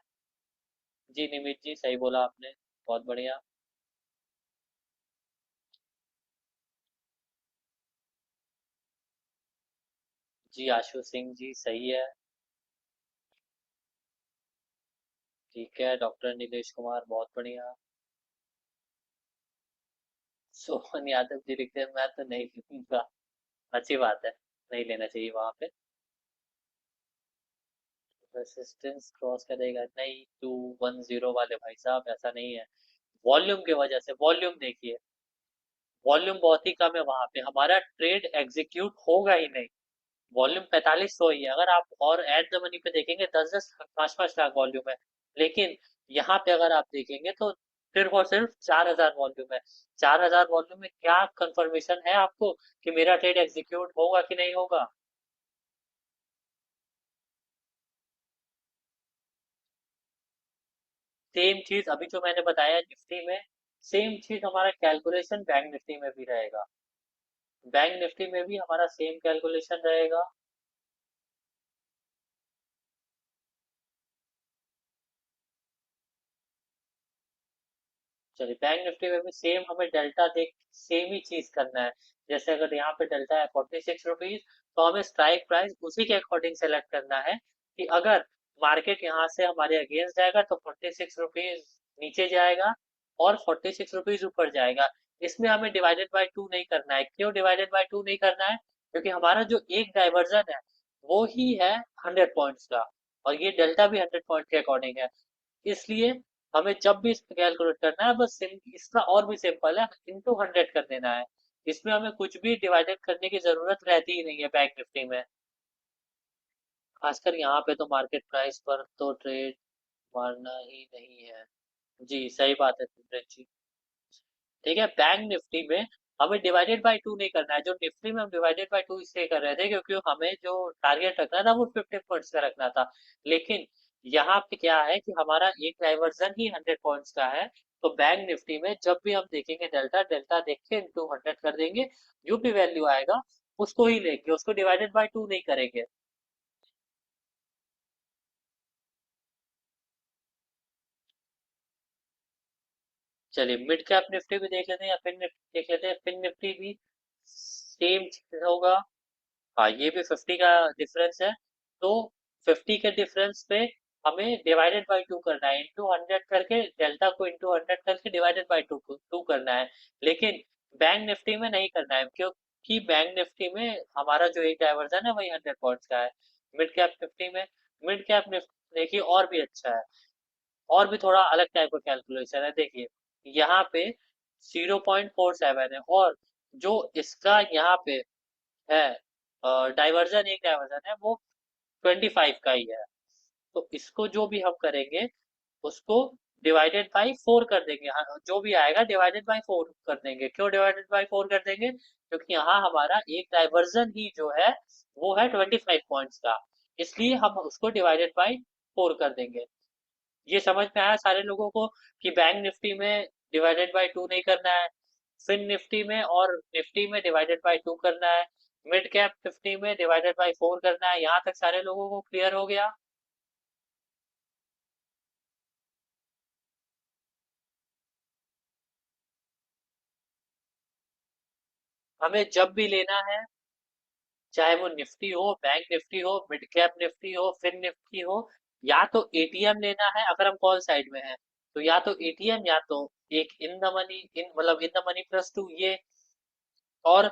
जी निमित जी, सही बोला आपने, बहुत बढ़िया। जी आशु सिंह जी, सही है। ठीक है, डॉक्टर नीलेश कुमार, बहुत बढ़िया। सोहन यादव जी लिखते हैं मैं तो नहीं लूंगा। अच्छी बात है, नहीं लेना चाहिए वहां पे। रेसिस्टेंस क्रॉस करेगा नहीं, 210 वाले भाई साहब, ऐसा नहीं है। वॉल्यूम की वजह से, वॉल्यूम देखिए, वॉल्यूम बहुत ही कम है वहां पे, हमारा ट्रेड एग्जीक्यूट होगा ही नहीं। वॉल्यूम 4500 ही है। अगर आप और एट द मनी पे देखेंगे 10-10 5-5 लाख वॉल्यूम है। लेकिन यहाँ पे अगर आप देखेंगे तो सिर्फ और सिर्फ 4000 वॉल्यूम है। 4000 वॉल्यूम में क्या कंफर्मेशन है आपको कि मेरा ट्रेड एग्जीक्यूट होगा कि नहीं होगा? सेम चीज अभी जो मैंने बताया निफ्टी में, सेम चीज हमारा कैलकुलेशन बैंक निफ्टी में भी रहेगा। बैंक निफ्टी में भी हमारा सेम कैलकुलेशन रहेगा। चलिए, बैंक निफ्टी में भी सेम हमें डेल्टा देख सेम ही चीज करना है। जैसे अगर यहाँ पे डेल्टा है 46 रुपीज, तो हमें स्ट्राइक प्राइस उसी के अकॉर्डिंग सेलेक्ट करना है कि अगर मार्केट यहाँ से हमारे अगेंस्ट जाएगा तो 46 रुपीज नीचे जाएगा और 46 रुपीज ऊपर जाएगा। इसमें हमें डिवाइडेड बाय 2 नहीं करना है। क्यों डिवाइडेड बाय 2 नहीं करना है? क्योंकि हमारा जो एक डाइवर्जन है वो ही है 100 पॉइंट्स का, और ये डेल्टा भी 100 पॉइंट के अकॉर्डिंग है। इसलिए हमें जब भी इसको कैलकुलेट करना है, बस इसका और भी सिंपल है, इंटू 100 कर देना है। इसमें हमें कुछ भी डिवाइडेड करने की जरूरत रहती ही नहीं है बैंक निफ्टी में। खासकर यहाँ पे तो मार्केट प्राइस पर तो ट्रेड मारना ही नहीं है। जी सही बात है सिमरन जी। ठीक है, बैंक निफ्टी में हमें डिवाइडेड बाय 2 नहीं करना है। जो निफ्टी में हम डिवाइडेड बाय 2 इसलिए कर रहे थे क्योंकि हमें जो टारगेट रखना था वो 15 पॉइंट्स का रखना था। लेकिन यहाँ पे क्या है कि हमारा एक डाइवर्जन ही 100 पॉइंट्स का है। तो बैंक निफ्टी में जब भी हम देखेंगे डेल्टा, डेल्टा देख के इंटू 100 कर देंगे। जो भी वैल्यू आएगा उसको ही लेंगे, उसको डिवाइडेड बाय 2 नहीं करेंगे। चलिए, मिड कैप निफ्टी भी देख लेते हैं या फिन निफ्टी देख लेते हैं। फिन निफ्टी भी सेम होगा। हाँ, ये भी 50 का डिफरेंस है। तो 50 के डिफरेंस पे हमें डिवाइडेड बाय 2 करना है, इंटू 100 करके डेल्टा को इंटू 100 करके डिवाइडेड बाय 2 करना है। लेकिन बैंक निफ्टी में नहीं करना है, क्योंकि बैंक निफ्टी में हमारा जो एक डाइवर्जन है वही 100 पॉइंट्स का है। मिड कैप निफ्टी में, मिड कैप निफ्टी देखिए और भी अच्छा है, और भी थोड़ा अलग टाइप का कैलकुलेशन है। देखिए, यहाँ पे 0.47 है, और जो इसका यहाँ पे है डाइवर्जन, एक डाइवर्जन है वो 25 का ही है। तो इसको जो भी हम करेंगे उसको डिवाइडेड बाई 4 कर देंगे। हाँ, जो भी आएगा डिवाइडेड बाई 4 कर देंगे। क्यों डिवाइडेड बाई 4 कर देंगे? क्योंकि यहाँ हमारा एक डाइवर्जन ही जो है वो है 25 पॉइंट्स का, इसलिए हम उसको डिवाइडेड बाई 4 कर देंगे। ये समझ में आया सारे लोगों को कि बैंक निफ्टी में डिवाइडेड बाई 2 नहीं करना है, फिन निफ्टी में और निफ्टी में डिवाइडेड बाई 2 करना है, मिड कैप निफ्टी में डिवाइडेड बाई 4 करना है। यहाँ तक सारे लोगों को क्लियर हो गया? हमें जब भी लेना है, चाहे वो निफ्टी हो, बैंक निफ्टी हो, मिड कैप निफ्टी हो, फिन निफ्टी हो, या तो एटीएम लेना है अगर हम कॉल साइड में है, तो या तो एटीएम या तो एक इन द मनी, इन मतलब in the money plus two ये। और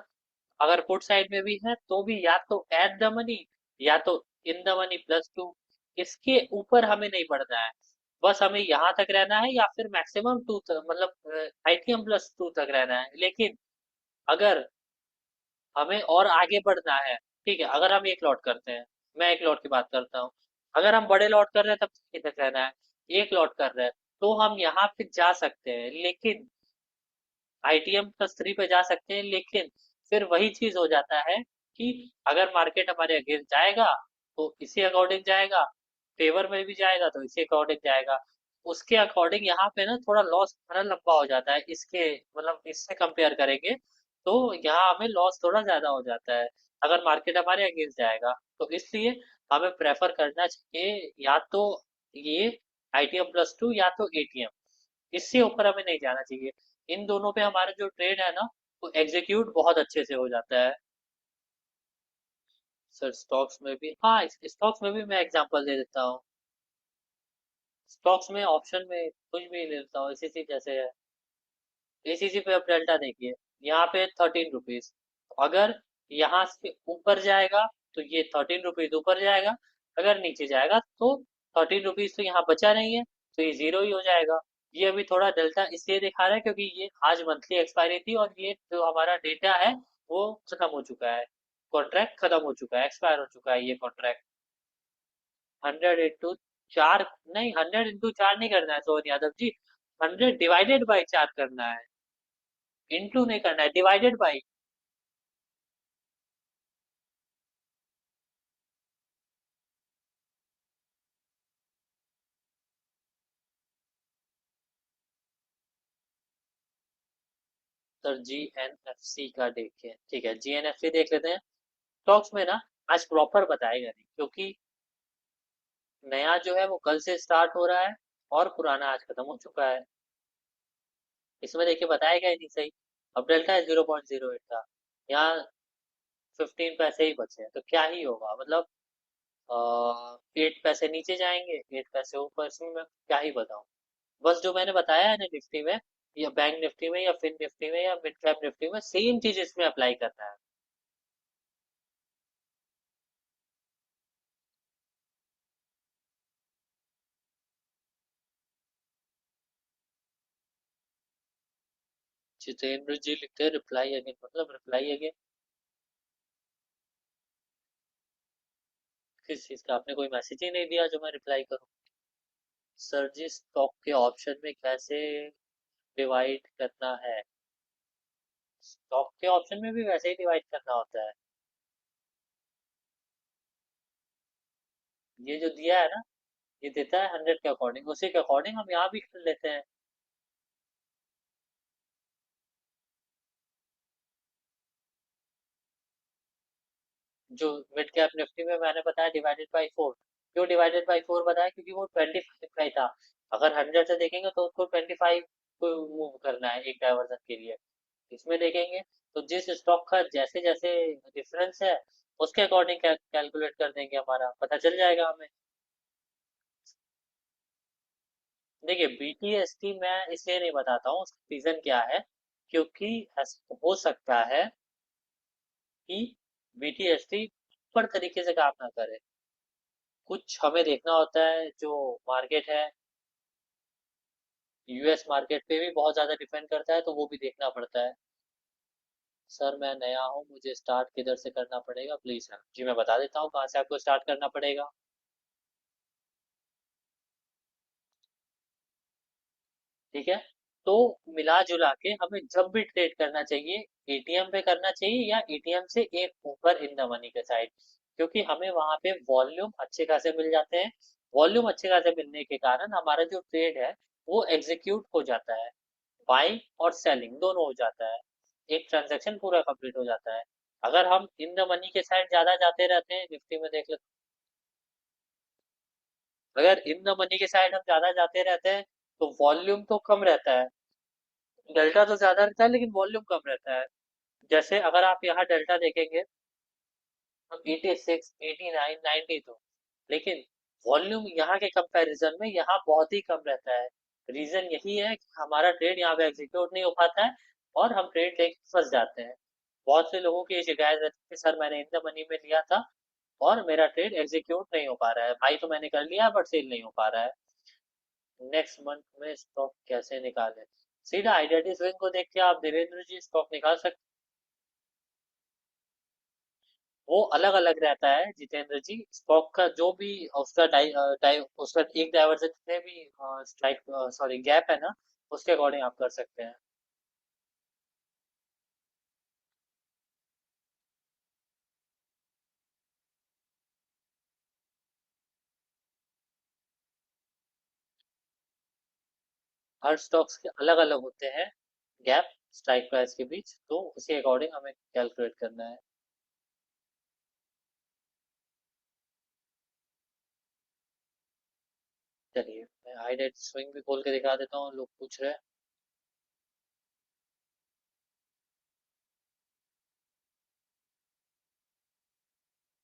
अगर पुट साइड में भी है तो भी या तो एट द मनी या तो in the money plus two. इसके ऊपर हमें नहीं बढ़ना है, बस हमें यहाँ तक रहना है या फिर मैक्सिमम टू मतलब आईटीएम प्लस टू तक रहना है। लेकिन अगर हमें और आगे बढ़ना है, ठीक है, अगर हम एक लॉट करते हैं, मैं एक लॉट की बात करता हूँ, अगर हम बड़े लॉट कर रहे हैं तब कितने रहना है, एक लॉट कर रहे हैं, तो हम यहाँ पे जा सकते हैं, लेकिन आईटीएम प्लस थ्री पे जा सकते हैं, लेकिन फिर वही चीज हो जाता है कि अगर मार्केट हमारे अगेंस्ट जाएगा तो इसी अकॉर्डिंग जाएगा, फेवर में भी जाएगा तो इसी अकॉर्डिंग जाएगा। उसके अकॉर्डिंग यहाँ पे ना थोड़ा लॉस हमारा लंबा हो जाता है, इसके मतलब इससे कंपेयर करेंगे तो यहाँ हमें लॉस थोड़ा ज्यादा हो जाता है अगर मार्केट हमारे अगेंस्ट जाएगा। तो इसलिए हमें प्रेफर करना चाहिए या तो ये आईटीएम प्लस टू या तो एटीएम, इससे ऊपर हमें नहीं जाना चाहिए। इन दोनों पे हमारा जो ट्रेड है ना वो एग्जीक्यूट बहुत अच्छे से हो जाता है। सर स्टॉक्स में भी, हाँ, स्टॉक्स में भी मैं एग्जांपल दे देता हूँ। स्टॉक्स में ऑप्शन में कुछ भी ले लेता हूँ, एसीसी जैसे है। एसीसी पे अब डेल्टा देखिए, यहाँ पे 13 रुपीज, अगर यहाँ से ऊपर जाएगा तो ये 13 रुपीज ऊपर जाएगा, अगर नीचे जाएगा तो 13 रुपीज तो यहाँ बचा नहीं है, तो ये जीरो ही हो जाएगा। ये अभी थोड़ा डेल्टा इसलिए दिखा रहा है क्योंकि ये आज मंथली एक्सपायरी थी और ये जो हमारा डेटा है वो खत्म हो चुका है, कॉन्ट्रैक्ट खत्म हो चुका है, एक्सपायर हो चुका है ये कॉन्ट्रैक्ट। 100 इंटू 4 नहीं, 100 इंटू 4 नहीं करना है सोहन यादव जी, 100 डिवाइडेड बाई 4 करना है, इंटू नहीं करना है, डिवाइडेड बाई। सर जीएनएफसी का देखिए, ठीक है, जीएनएफसी देख लेते हैं। स्टॉक्स में ना आज प्रॉपर बताएगा नहीं, क्योंकि नया जो है वो कल से स्टार्ट हो रहा है और पुराना आज खत्म हो चुका है। इसमें देखिए बताएगा ही नहीं सही। अब डेल्टा है 0.08 का, यहाँ 15 पैसे ही बचे हैं, तो क्या ही होगा मतलब 8 पैसे नीचे जाएंगे, 8 पैसे ऊपर, इसमें मैं क्या ही बताऊं। बस जो मैंने बताया है ना निफ्टी में या बैंक निफ्टी में या फिन निफ्टी में या मिड कैप निफ्टी में, सेम चीज इसमें अप्लाई करना है। जितेंद्र जी लिखते हैं रिप्लाई अगेन, मतलब रिप्लाई अगेन किस चीज का? आपने कोई मैसेज ही नहीं दिया जो मैं रिप्लाई करूं। सर जी स्टॉक के ऑप्शन में कैसे डिवाइड करना है? स्टॉक के ऑप्शन में भी वैसे ही डिवाइड करना होता है, ये जो दिया है ना, ये देता है 100 के अकॉर्डिंग, उसी के अकॉर्डिंग हम यहाँ भी कर लेते हैं। जो मिड कैप निफ्टी में मैंने बताया डिवाइडेड बाई 4, क्यों डिवाइडेड बाई 4 बताया? क्योंकि वो 25 का ही था, अगर 100 से देखेंगे तो उसको 25 को मूव करना है एक डाइवर्जन के लिए। इसमें देखेंगे तो जिस स्टॉक का जैसे जैसे डिफरेंस है उसके अकॉर्डिंग कैलकुलेट कर देंगे, हमारा पता चल जाएगा हमें। देखिए बीटीएसटी मैं इसलिए नहीं बताता हूँ, उसका रीजन क्या है, क्योंकि ऐसा हो सकता है कि बीटीएसटी पर तरीके से काम ना करे। कुछ हमें देखना होता है, जो मार्केट है यूएस मार्केट पे भी बहुत ज्यादा डिपेंड करता है, तो वो भी देखना पड़ता है। सर मैं नया हूँ, मुझे स्टार्ट किधर से करना पड़ेगा प्लीज सर? जी मैं बता देता हूँ कहाँ से आपको स्टार्ट करना पड़ेगा। ठीक है, तो मिला जुला के हमें जब भी ट्रेड करना चाहिए, एटीएम पे करना चाहिए या एटीएम से एक ऊपर इन द मनी के साइड, क्योंकि हमें वहां पे वॉल्यूम अच्छे खासे मिल जाते हैं। वॉल्यूम अच्छे खासे मिलने के कारण हमारा जो ट्रेड है वो एग्जीक्यूट हो जाता है, बाइंग और सेलिंग दोनों हो जाता है, एक ट्रांजैक्शन पूरा कंप्लीट हो जाता है। अगर हम इन द मनी के साइड ज्यादा जाते रहते हैं, निफ्टी में देख लेते, अगर इन द मनी के साइड हम ज्यादा जाते रहते हैं तो वॉल्यूम तो कम रहता है, डेल्टा तो ज्यादा रहता है लेकिन वॉल्यूम कम रहता है। जैसे अगर आप यहाँ डेल्टा देखेंगे, हम 86, 89, 92, लेकिन वॉल्यूम यहाँ के कंपैरिजन में यहाँ बहुत ही कम रहता है। रीजन यही है कि हमारा ट्रेड यहाँ पे एग्जीक्यूट नहीं हो पाता है और हम ट्रेड लेके फंस जाते हैं। बहुत से लोगों की ये शिकायत रहती है कि सर मैंने इन द मनी में लिया था और मेरा ट्रेड एग्जीक्यूट नहीं हो पा रहा है, भाई तो मैंने कर लिया बट सेल नहीं हो पा रहा है। नेक्स्ट मंथ में स्टॉक कैसे निकालें? सीधा आइडिया स्विंग को देख के आप धीरेन्द्र जी स्टॉक निकाल सकते। वो अलग अलग रहता है जितेंद्र जी, स्टॉक का जो भी उसका उसका एक डाइवर्जन जितने भी स्ट्राइक सॉरी गैप है ना, उसके अकॉर्डिंग आप कर सकते हैं। हर स्टॉक्स के अलग अलग होते हैं गैप स्ट्राइक प्राइस के बीच, तो उसी अकॉर्डिंग हमें कैलकुलेट करना है। चलिए मैं हाईलाइट स्विंग भी खोल के दिखा देता हूँ, लोग पूछ रहे हैं।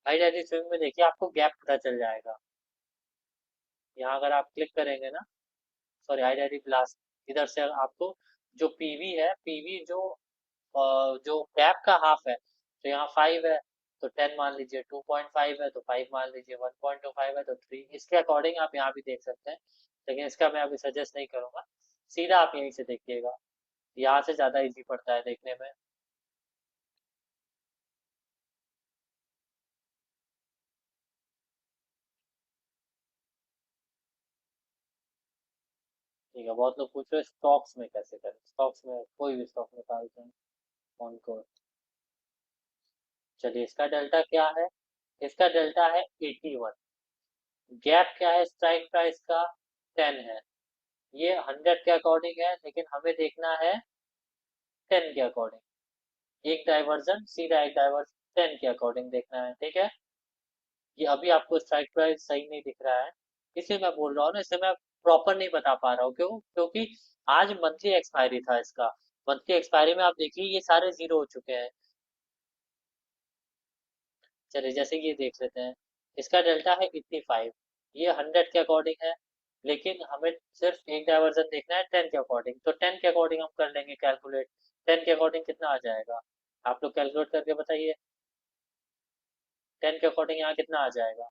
हाईलाइट स्विंग में देखिए आपको गैप पता चल जाएगा। यहाँ अगर आप क्लिक करेंगे ना, सॉरी हाईलाइट ब्लास्ट, इधर से आपको जो पीवी है, पीवी जो गैप का हाफ है, तो यहाँ 5 है तो 10 मान लीजिए, 2.5 है तो 5 मान लीजिए, 1.25 है तो 3, इसके अकॉर्डिंग आप यहाँ भी देख सकते हैं। लेकिन इसका मैं अभी सजेस्ट नहीं करूंगा, सीधा आप यहीं से देखिएगा, यहाँ से ज्यादा इजी पड़ता है देखने में। ठीक है, बहुत लोग पूछ रहे हैं स्टॉक्स में कैसे करें, स्टॉक्स में कोई भी स्टॉक निकालते हैं, कौन को। चलिए इसका डेल्टा क्या है, इसका डेल्टा है 81, गैप क्या है स्ट्राइक प्राइस का, 10 है। ये 100 के अकॉर्डिंग है लेकिन हमें देखना है 10 के अकॉर्डिंग, एक डाइवर्जन सीधा एक डाइवर्जन 10 के अकॉर्डिंग देखना है, ठीक है। ये अभी आपको स्ट्राइक प्राइस सही नहीं दिख रहा है, इसलिए मैं बोल रहा हूँ ना, इसलिए मैं प्रॉपर नहीं बता पा रहा हूँ, क्यों? क्योंकि आज मंथली एक्सपायरी था इसका, मंथली एक्सपायरी में आप देखिए ये सारे जीरो हो चुके हैं। चलिए जैसे ये देख लेते हैं, इसका डेल्टा है 85, ये 100 के अकॉर्डिंग है, लेकिन हमें सिर्फ एक डाइवर्जन देखना है 10 के अकॉर्डिंग, तो 10 के अकॉर्डिंग हम कर लेंगे कैलकुलेट। 10 के अकॉर्डिंग कितना आ जाएगा, आप लोग कैलकुलेट करके बताइए, 10 के अकॉर्डिंग यहाँ कितना आ जाएगा।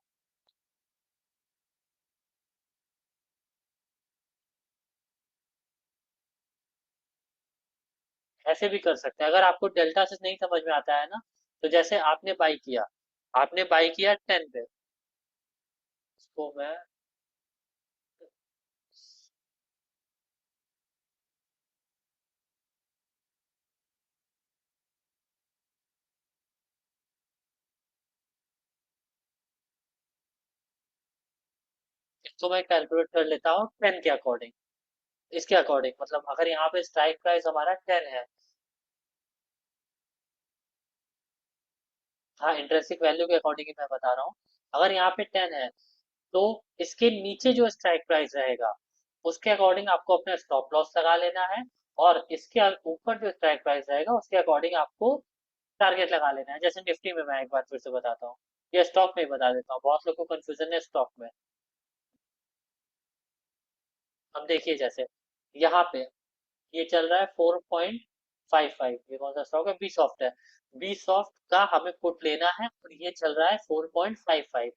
ऐसे भी कर सकते हैं, अगर आपको डेल्टा से नहीं समझ में आता है ना, तो जैसे आपने बाई किया 10 पे, इसको मैं, इसको मैं कैलकुलेट कर लेता हूँ 10 के अकॉर्डिंग, इसके अकॉर्डिंग मतलब अगर यहाँ पे स्ट्राइक प्राइस हमारा 10 है, हाँ इंटरेंसिक वैल्यू के अकॉर्डिंग ही मैं बता रहा हूँ, अगर यहाँ पे 10 है तो इसके नीचे जो स्ट्राइक प्राइस रहेगा उसके अकॉर्डिंग आपको अपना स्टॉप लॉस लगा लेना है, और इसके ऊपर जो स्ट्राइक प्राइस रहेगा उसके अकॉर्डिंग आपको टारगेट लगा लेना है। जैसे निफ्टी में मैं एक बार फिर से बताता हूँ, या स्टॉक में ही बता देता हूँ, बहुत लोग को कंफ्यूजन है स्टॉक में। अब देखिए जैसे यहाँ पे ये चल रहा है 4.55, ये कौन सा स्टॉक है, बी सॉफ्ट है, बी सॉफ्ट का हमें पुट लेना है और ये चल रहा है 4.55।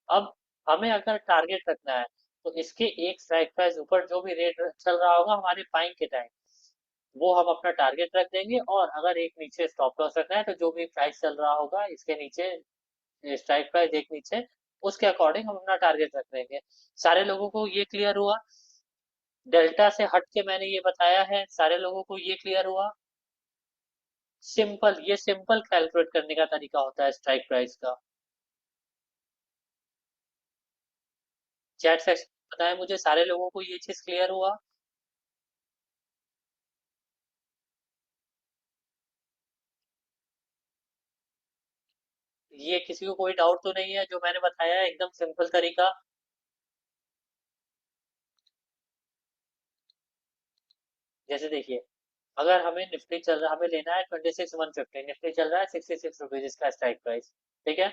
अब हमें अगर टारगेट रखना है तो इसके एक स्ट्राइक प्राइस ऊपर जो भी रेट चल रहा होगा हमारे बाइंग के टाइम, वो हम अपना टारगेट रख देंगे, और अगर एक नीचे स्टॉप लॉस रखना है तो जो भी प्राइस चल रहा होगा इसके नीचे, स्ट्राइक प्राइस एक नीचे, उसके अकॉर्डिंग हम अपना टारगेट रख देंगे। सारे लोगों को ये क्लियर हुआ? डेल्टा से हट के मैंने ये बताया है, सारे लोगों को ये क्लियर हुआ? सिंपल, ये सिंपल कैलकुलेट करने का तरीका होता है स्ट्राइक प्राइस का। चैट सेक्शन में बताएं मुझे, सारे लोगों को ये चीज क्लियर हुआ? ये किसी को कोई डाउट तो नहीं है जो मैंने बताया है, एकदम सिंपल तरीका? जैसे देखिए, अगर हमें निफ्टी चल रहा, हमें लेना है 26,150, निफ्टी चल रहा है 66 रुपीज इसका स्ट्राइक प्राइस, ठीक है?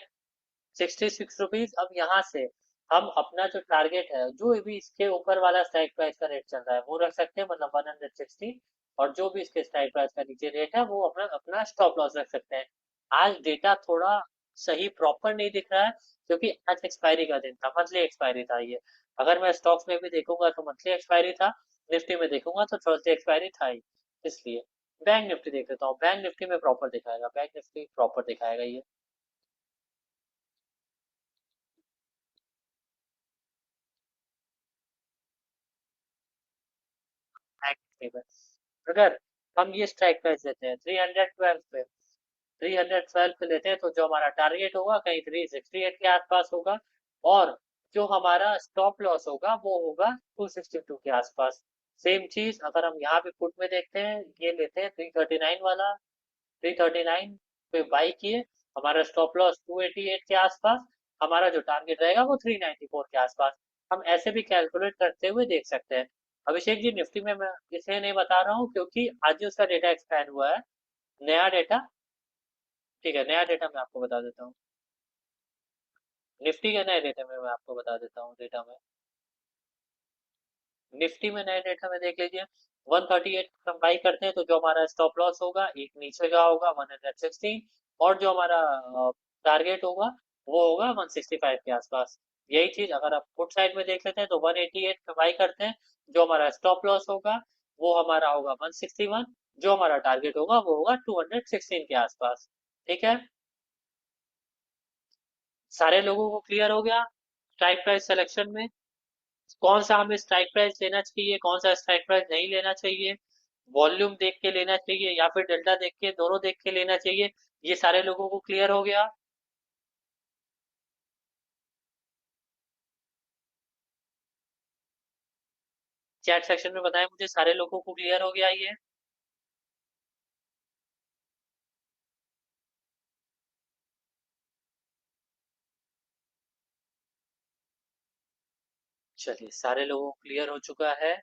66 रुपीज। अब यहाँ से हम अपना जो टारगेट है, जो भी इसके ऊपर वाला स्ट्राइक प्राइस का रेट चल रहा है वो रख सकते हैं, मतलब 160, और जो भी इसके स्ट्राइक प्राइस का नीचे रेट है वो अपना अपना स्टॉप लॉस रख सकते हैं। आज डेटा थोड़ा सही प्रॉपर नहीं दिख रहा है, क्योंकि आज एक्सपायरी का दिन था, मंथली एक्सपायरी था ये। अगर मैं स्टॉक्स में भी देखूंगा तो मंथली एक्सपायरी था, निफ्टी में देखूंगा तो थर्सडे एक्सपायरी था ही, इसलिए। बैंक निफ्टी देख लेता हूँ, बैंक निफ्टी में प्रॉपर दिखाएगा, बैंक निफ्टी प्रॉपर दिखाएगा ये। बैंक निफ्टी में अगर हम ये स्ट्राइक प्राइस लेते हैं 312 पे, 312 पे लेते हैं तो जो हमारा टारगेट होगा कहीं 368 के आसपास होगा, और जो हमारा स्टॉप लॉस होगा वो होगा 262 के आसपास। सेम चीज अगर हम यहाँ पे पुट में देखते हैं, ये लेते हैं 339 वाला, 339 पे बाई किए, हमारा स्टॉप लॉस 288 के आसपास, हमारा जो टारगेट रहेगा वो 394 के आसपास। हम ऐसे भी कैलकुलेट करते हुए देख सकते हैं। अभिषेक जी, निफ्टी में मैं इसलिए नहीं बता रहा हूँ क्योंकि आज ही उसका डेटा एक्सपायर हुआ है, नया डेटा। ठीक है, नया डेटा मैं आपको बता देता हूँ। निफ्टी के नए डेटा में मैं आपको बता देता हूँ, डेटा में, निफ्टी में नए डेटा में देख लीजिए। 138 हम बाई करते हैं तो जो हमारा स्टॉप लॉस होगा एक नीचे का होगा 116, और जो हमारा टारगेट होगा वो होगा 165 के आसपास। यही चीज अगर आप पुट साइड में देख लेते हैं तो 188 पे बाई करते हैं, जो हमारा स्टॉप लॉस होगा वो हमारा होगा 161, जो हमारा टारगेट होगा वो होगा 216 के आसपास। ठीक है, सारे लोगों को क्लियर हो गया स्ट्राइक प्राइस सिलेक्शन में? कौन सा हमें स्ट्राइक प्राइस लेना चाहिए, कौन सा स्ट्राइक प्राइस नहीं लेना चाहिए, वॉल्यूम देख के लेना चाहिए या फिर डेल्टा देख के, दोनों देख के लेना चाहिए, ये सारे लोगों को क्लियर हो गया? चैट सेक्शन में बताएं मुझे, सारे लोगों को क्लियर हो गया ये? चलिए, सारे लोगों को क्लियर हो चुका है।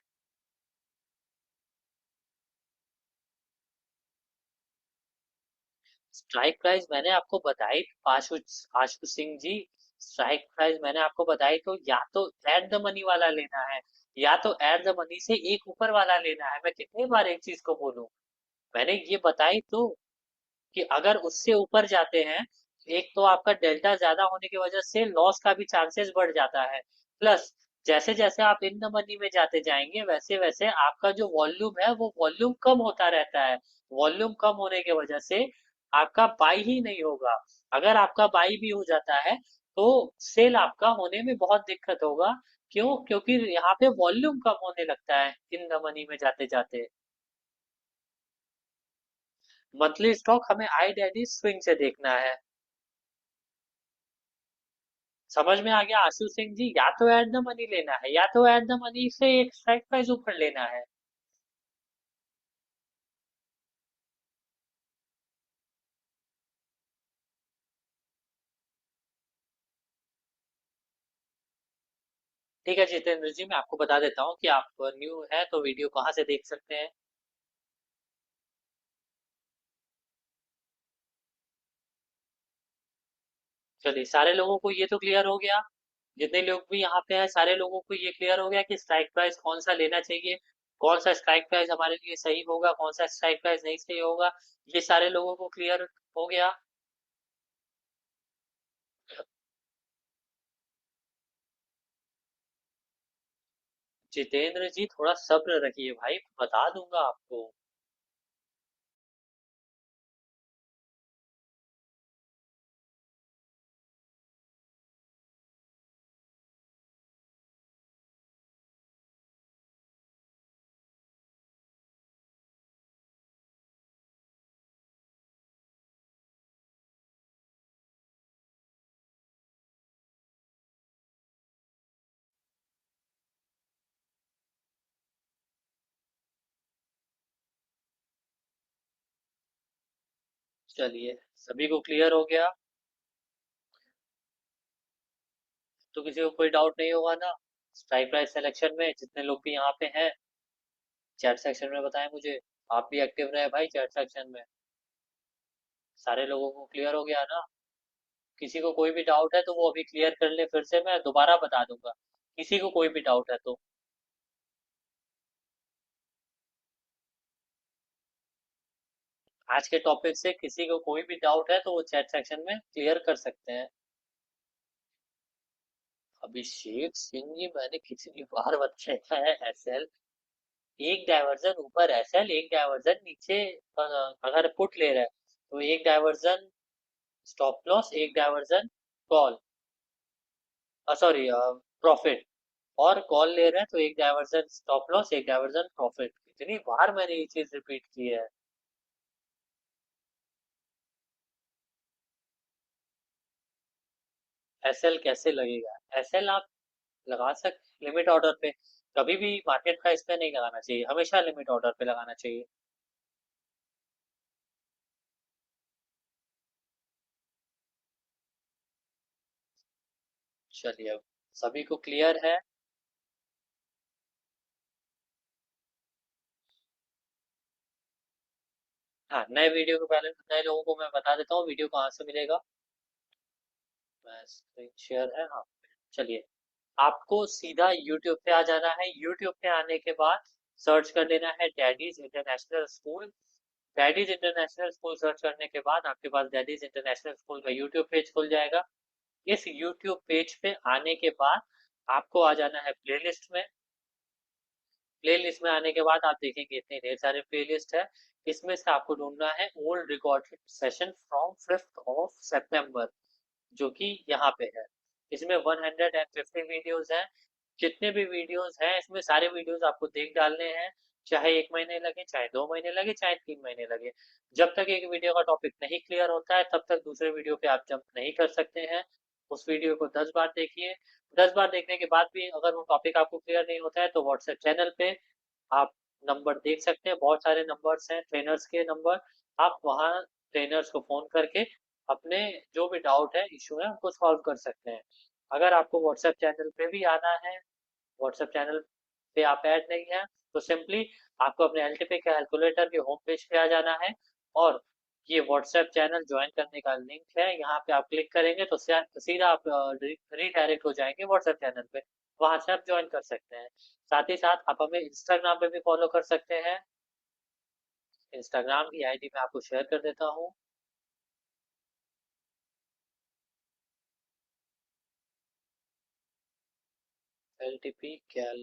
स्ट्राइक प्राइस मैंने आपको बताई, आशु आशु सिंह जी, स्ट्राइक प्राइस मैंने आपको बताई तो या तो एट द मनी वाला लेना है, या तो एट द मनी से एक ऊपर वाला लेना है। मैं कितनी बार एक चीज को बोलूं, मैंने ये बताई तो, कि अगर उससे ऊपर जाते हैं, एक तो आपका डेल्टा ज्यादा होने की वजह से लॉस का भी चांसेस बढ़ जाता है, प्लस जैसे जैसे आप इन द मनी में जाते जाएंगे वैसे वैसे आपका जो वॉल्यूम है वो वॉल्यूम कम होता रहता है। वॉल्यूम कम होने की वजह से आपका बाई ही नहीं होगा। अगर आपका बाई भी हो जाता है तो सेल आपका होने में बहुत दिक्कत होगा। क्यों? क्योंकि यहाँ पे वॉल्यूम कम होने लगता है इन द मनी में जाते जाते। मंथली स्टॉक हमें आई डेली स्विंग से देखना है। समझ में आ गया आशु सिंह जी? या तो एट द मनी लेना है, या तो एट द मनी से एक स्ट्राइक प्राइस ऊपर लेना है। ठीक है जितेंद्र जी, मैं आपको बता देता हूँ कि आप न्यू है तो वीडियो कहाँ से देख सकते हैं। चलिए, सारे लोगों को ये तो क्लियर हो गया, जितने लोग भी यहाँ पे हैं सारे लोगों को ये क्लियर हो गया कि स्ट्राइक प्राइस कौन सा लेना चाहिए, कौन सा स्ट्राइक प्राइस हमारे लिए सही होगा, कौन सा स्ट्राइक प्राइस नहीं सही होगा, ये सारे लोगों को क्लियर हो गया? जितेंद्र जी थोड़ा सब्र रखिए भाई, बता दूंगा आपको। चलिए, सभी को क्लियर हो गया? तो किसी को कोई डाउट नहीं होगा ना स्ट्राइक प्राइस सिलेक्शन में? जितने लोग भी यहाँ पे हैं चैट सेक्शन में बताएं मुझे। आप भी एक्टिव रहे भाई चैट सेक्शन में। सारे लोगों को क्लियर हो गया ना? किसी को कोई भी डाउट है तो वो अभी क्लियर कर ले, फिर से मैं दोबारा बता दूंगा किसी को कोई भी डाउट है तो। आज के टॉपिक से किसी को कोई भी डाउट है तो वो चैट सेक्शन में क्लियर कर सकते हैं। अभिषेक सिंह जी, मैंने कितनी बार बताया है एसएल, एक डायवर्जन ऊपर एसएल, एक डायवर्जन नीचे। अगर पुट ले रहा है तो एक डायवर्जन स्टॉप लॉस, एक डायवर्जन कॉल, सॉरी प्रॉफिट। और कॉल ले रहे हैं तो एक डायवर्जन स्टॉप लॉस, एक डायवर्जन प्रॉफिट। कितनी बार मैंने ये चीज रिपीट की है। एसएल कैसे लगेगा? एसएल आप लगा सकते लिमिट ऑर्डर पे, कभी भी मार्केट प्राइस पे नहीं लगाना चाहिए, हमेशा लिमिट ऑर्डर पे लगाना चाहिए। चलिए, अब सभी को क्लियर है? हाँ, नए वीडियो के पहले नए लोगों को मैं बता देता हूँ वीडियो कहाँ से मिलेगा। मैं स्क्रीन शेयर है, हाँ। चलिए, आपको सीधा यूट्यूब पे आ जाना है। यूट्यूब पे आने के बाद सर्च कर लेना है daddies international school. Daddies international school search करने के बाद आपके पास डैडीज इंटरनेशनल स्कूल का यूट्यूब पेज खुल जाएगा। इस यूट्यूब पेज पे आने के बाद आपको आ जाना है प्लेलिस्ट में। प्लेलिस्ट में आने के बाद आप देखेंगे इतने ढेर सारे प्लेलिस्ट है। इसमें से आपको ढूंढना है ओल्ड रिकॉर्डेड सेशन फ्रॉम 5 सितंबर, जो कि यहाँ पे है। इसमें 150 वीडियोस हैं। जितने भी वीडियोस हैं इसमें सारे वीडियोस आपको देख डालने हैं। चाहे 1 महीने लगे, चाहे 2 महीने लगे, चाहे 3 महीने लगे। जब तक एक वीडियो का टॉपिक नहीं क्लियर होता है तब तक दूसरे वीडियो पे आप जंप नहीं कर सकते हैं। उस वीडियो को 10 बार देखिए। 10 बार देखने के बाद भी अगर वो टॉपिक आपको क्लियर नहीं होता है तो व्हाट्सएप चैनल पे आप नंबर देख सकते हैं। बहुत सारे नंबर्स हैं ट्रेनर्स के नंबर। आप वहाँ ट्रेनर्स को फोन करके अपने जो भी डाउट है, इशू है, उनको सॉल्व कर सकते हैं। अगर आपको व्हाट्सएप चैनल पे भी आना है, व्हाट्सएप चैनल पे आप ऐड नहीं है, तो सिंपली आपको अपने एलटीपी कैलकुलेटर के होम पेज पे आ जाना है। और ये व्हाट्सएप चैनल ज्वाइन करने का लिंक है, यहाँ पे आप क्लिक करेंगे तो सीधा आप रीडायरेक्ट हो जाएंगे व्हाट्सएप चैनल पे। वहां से आप ज्वाइन कर सकते हैं। साथ ही साथ आप हमें इंस्टाग्राम पे भी फॉलो कर सकते हैं। इंस्टाग्राम की आईडी मैं आपको शेयर कर देता हूँ। एलटीपी कैल।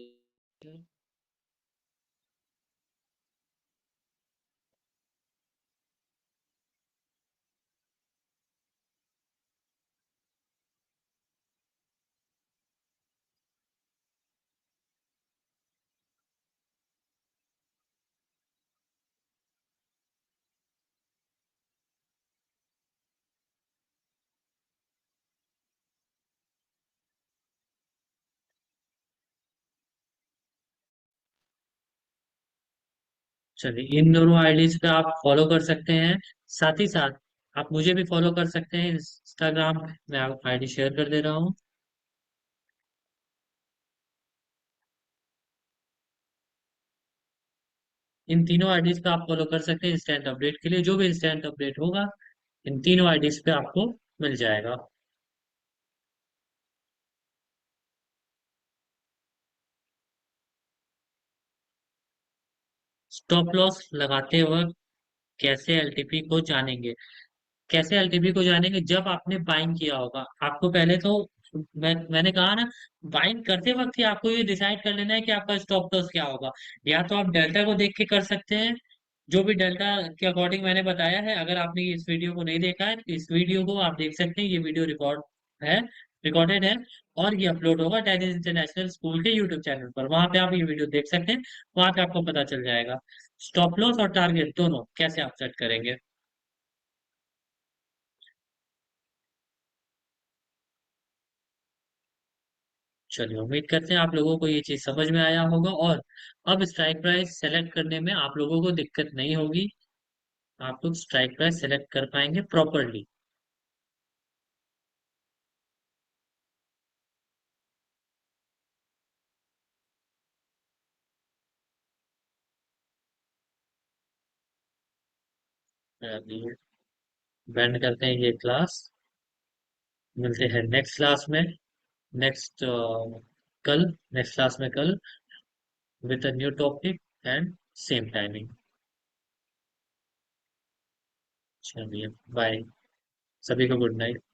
चलिए, इन दोनों आईडीज पे आप फॉलो कर सकते हैं। साथ ही साथ आप मुझे भी फॉलो कर सकते हैं इंस्टाग्राम पे। मैं आपको आईडी शेयर कर दे रहा हूँ। इन तीनों आईडीज पे आप फॉलो कर सकते हैं इंस्टेंट अपडेट के लिए। जो भी इंस्टेंट अपडेट होगा इन तीनों आईडीज पे आपको मिल जाएगा। स्टॉप लॉस लगाते वक्त कैसे एलटीपी को जानेंगे? कैसे एलटीपी को जानेंगे? जब आपने बाइंग किया होगा, आपको पहले तो मैंने कहा ना, बाइंग करते वक्त ही आपको ये डिसाइड कर लेना है कि आपका स्टॉप लॉस क्या होगा। या तो आप डेल्टा को देख के कर सकते हैं, जो भी डेल्टा के अकॉर्डिंग मैंने बताया है। अगर आपने इस वीडियो को नहीं देखा है तो इस वीडियो को आप देख सकते हैं। ये वीडियो है रिकॉर्डेड है और ये अपलोड होगा टैलेंट इंटरनेशनल स्कूल के यूट्यूब चैनल पर। वहां पे आप ये वीडियो देख सकते हैं। वहां पे आपको पता चल जाएगा स्टॉप लॉस और टारगेट दोनों कैसे आप सेट करेंगे। चलिए, उम्मीद करते हैं आप लोगों को ये चीज समझ में आया होगा और अब स्ट्राइक प्राइस सेलेक्ट करने में आप लोगों को दिक्कत नहीं होगी। आप लोग स्ट्राइक प्राइस सेलेक्ट कर पाएंगे प्रॉपरली। बैंड करते हैं ये क्लास। मिलते हैं नेक्स्ट क्लास में। नेक्स्ट कल, नेक्स्ट क्लास में कल, with a new topic and same timing. चलिए बाय। सभी को गुड नाइट।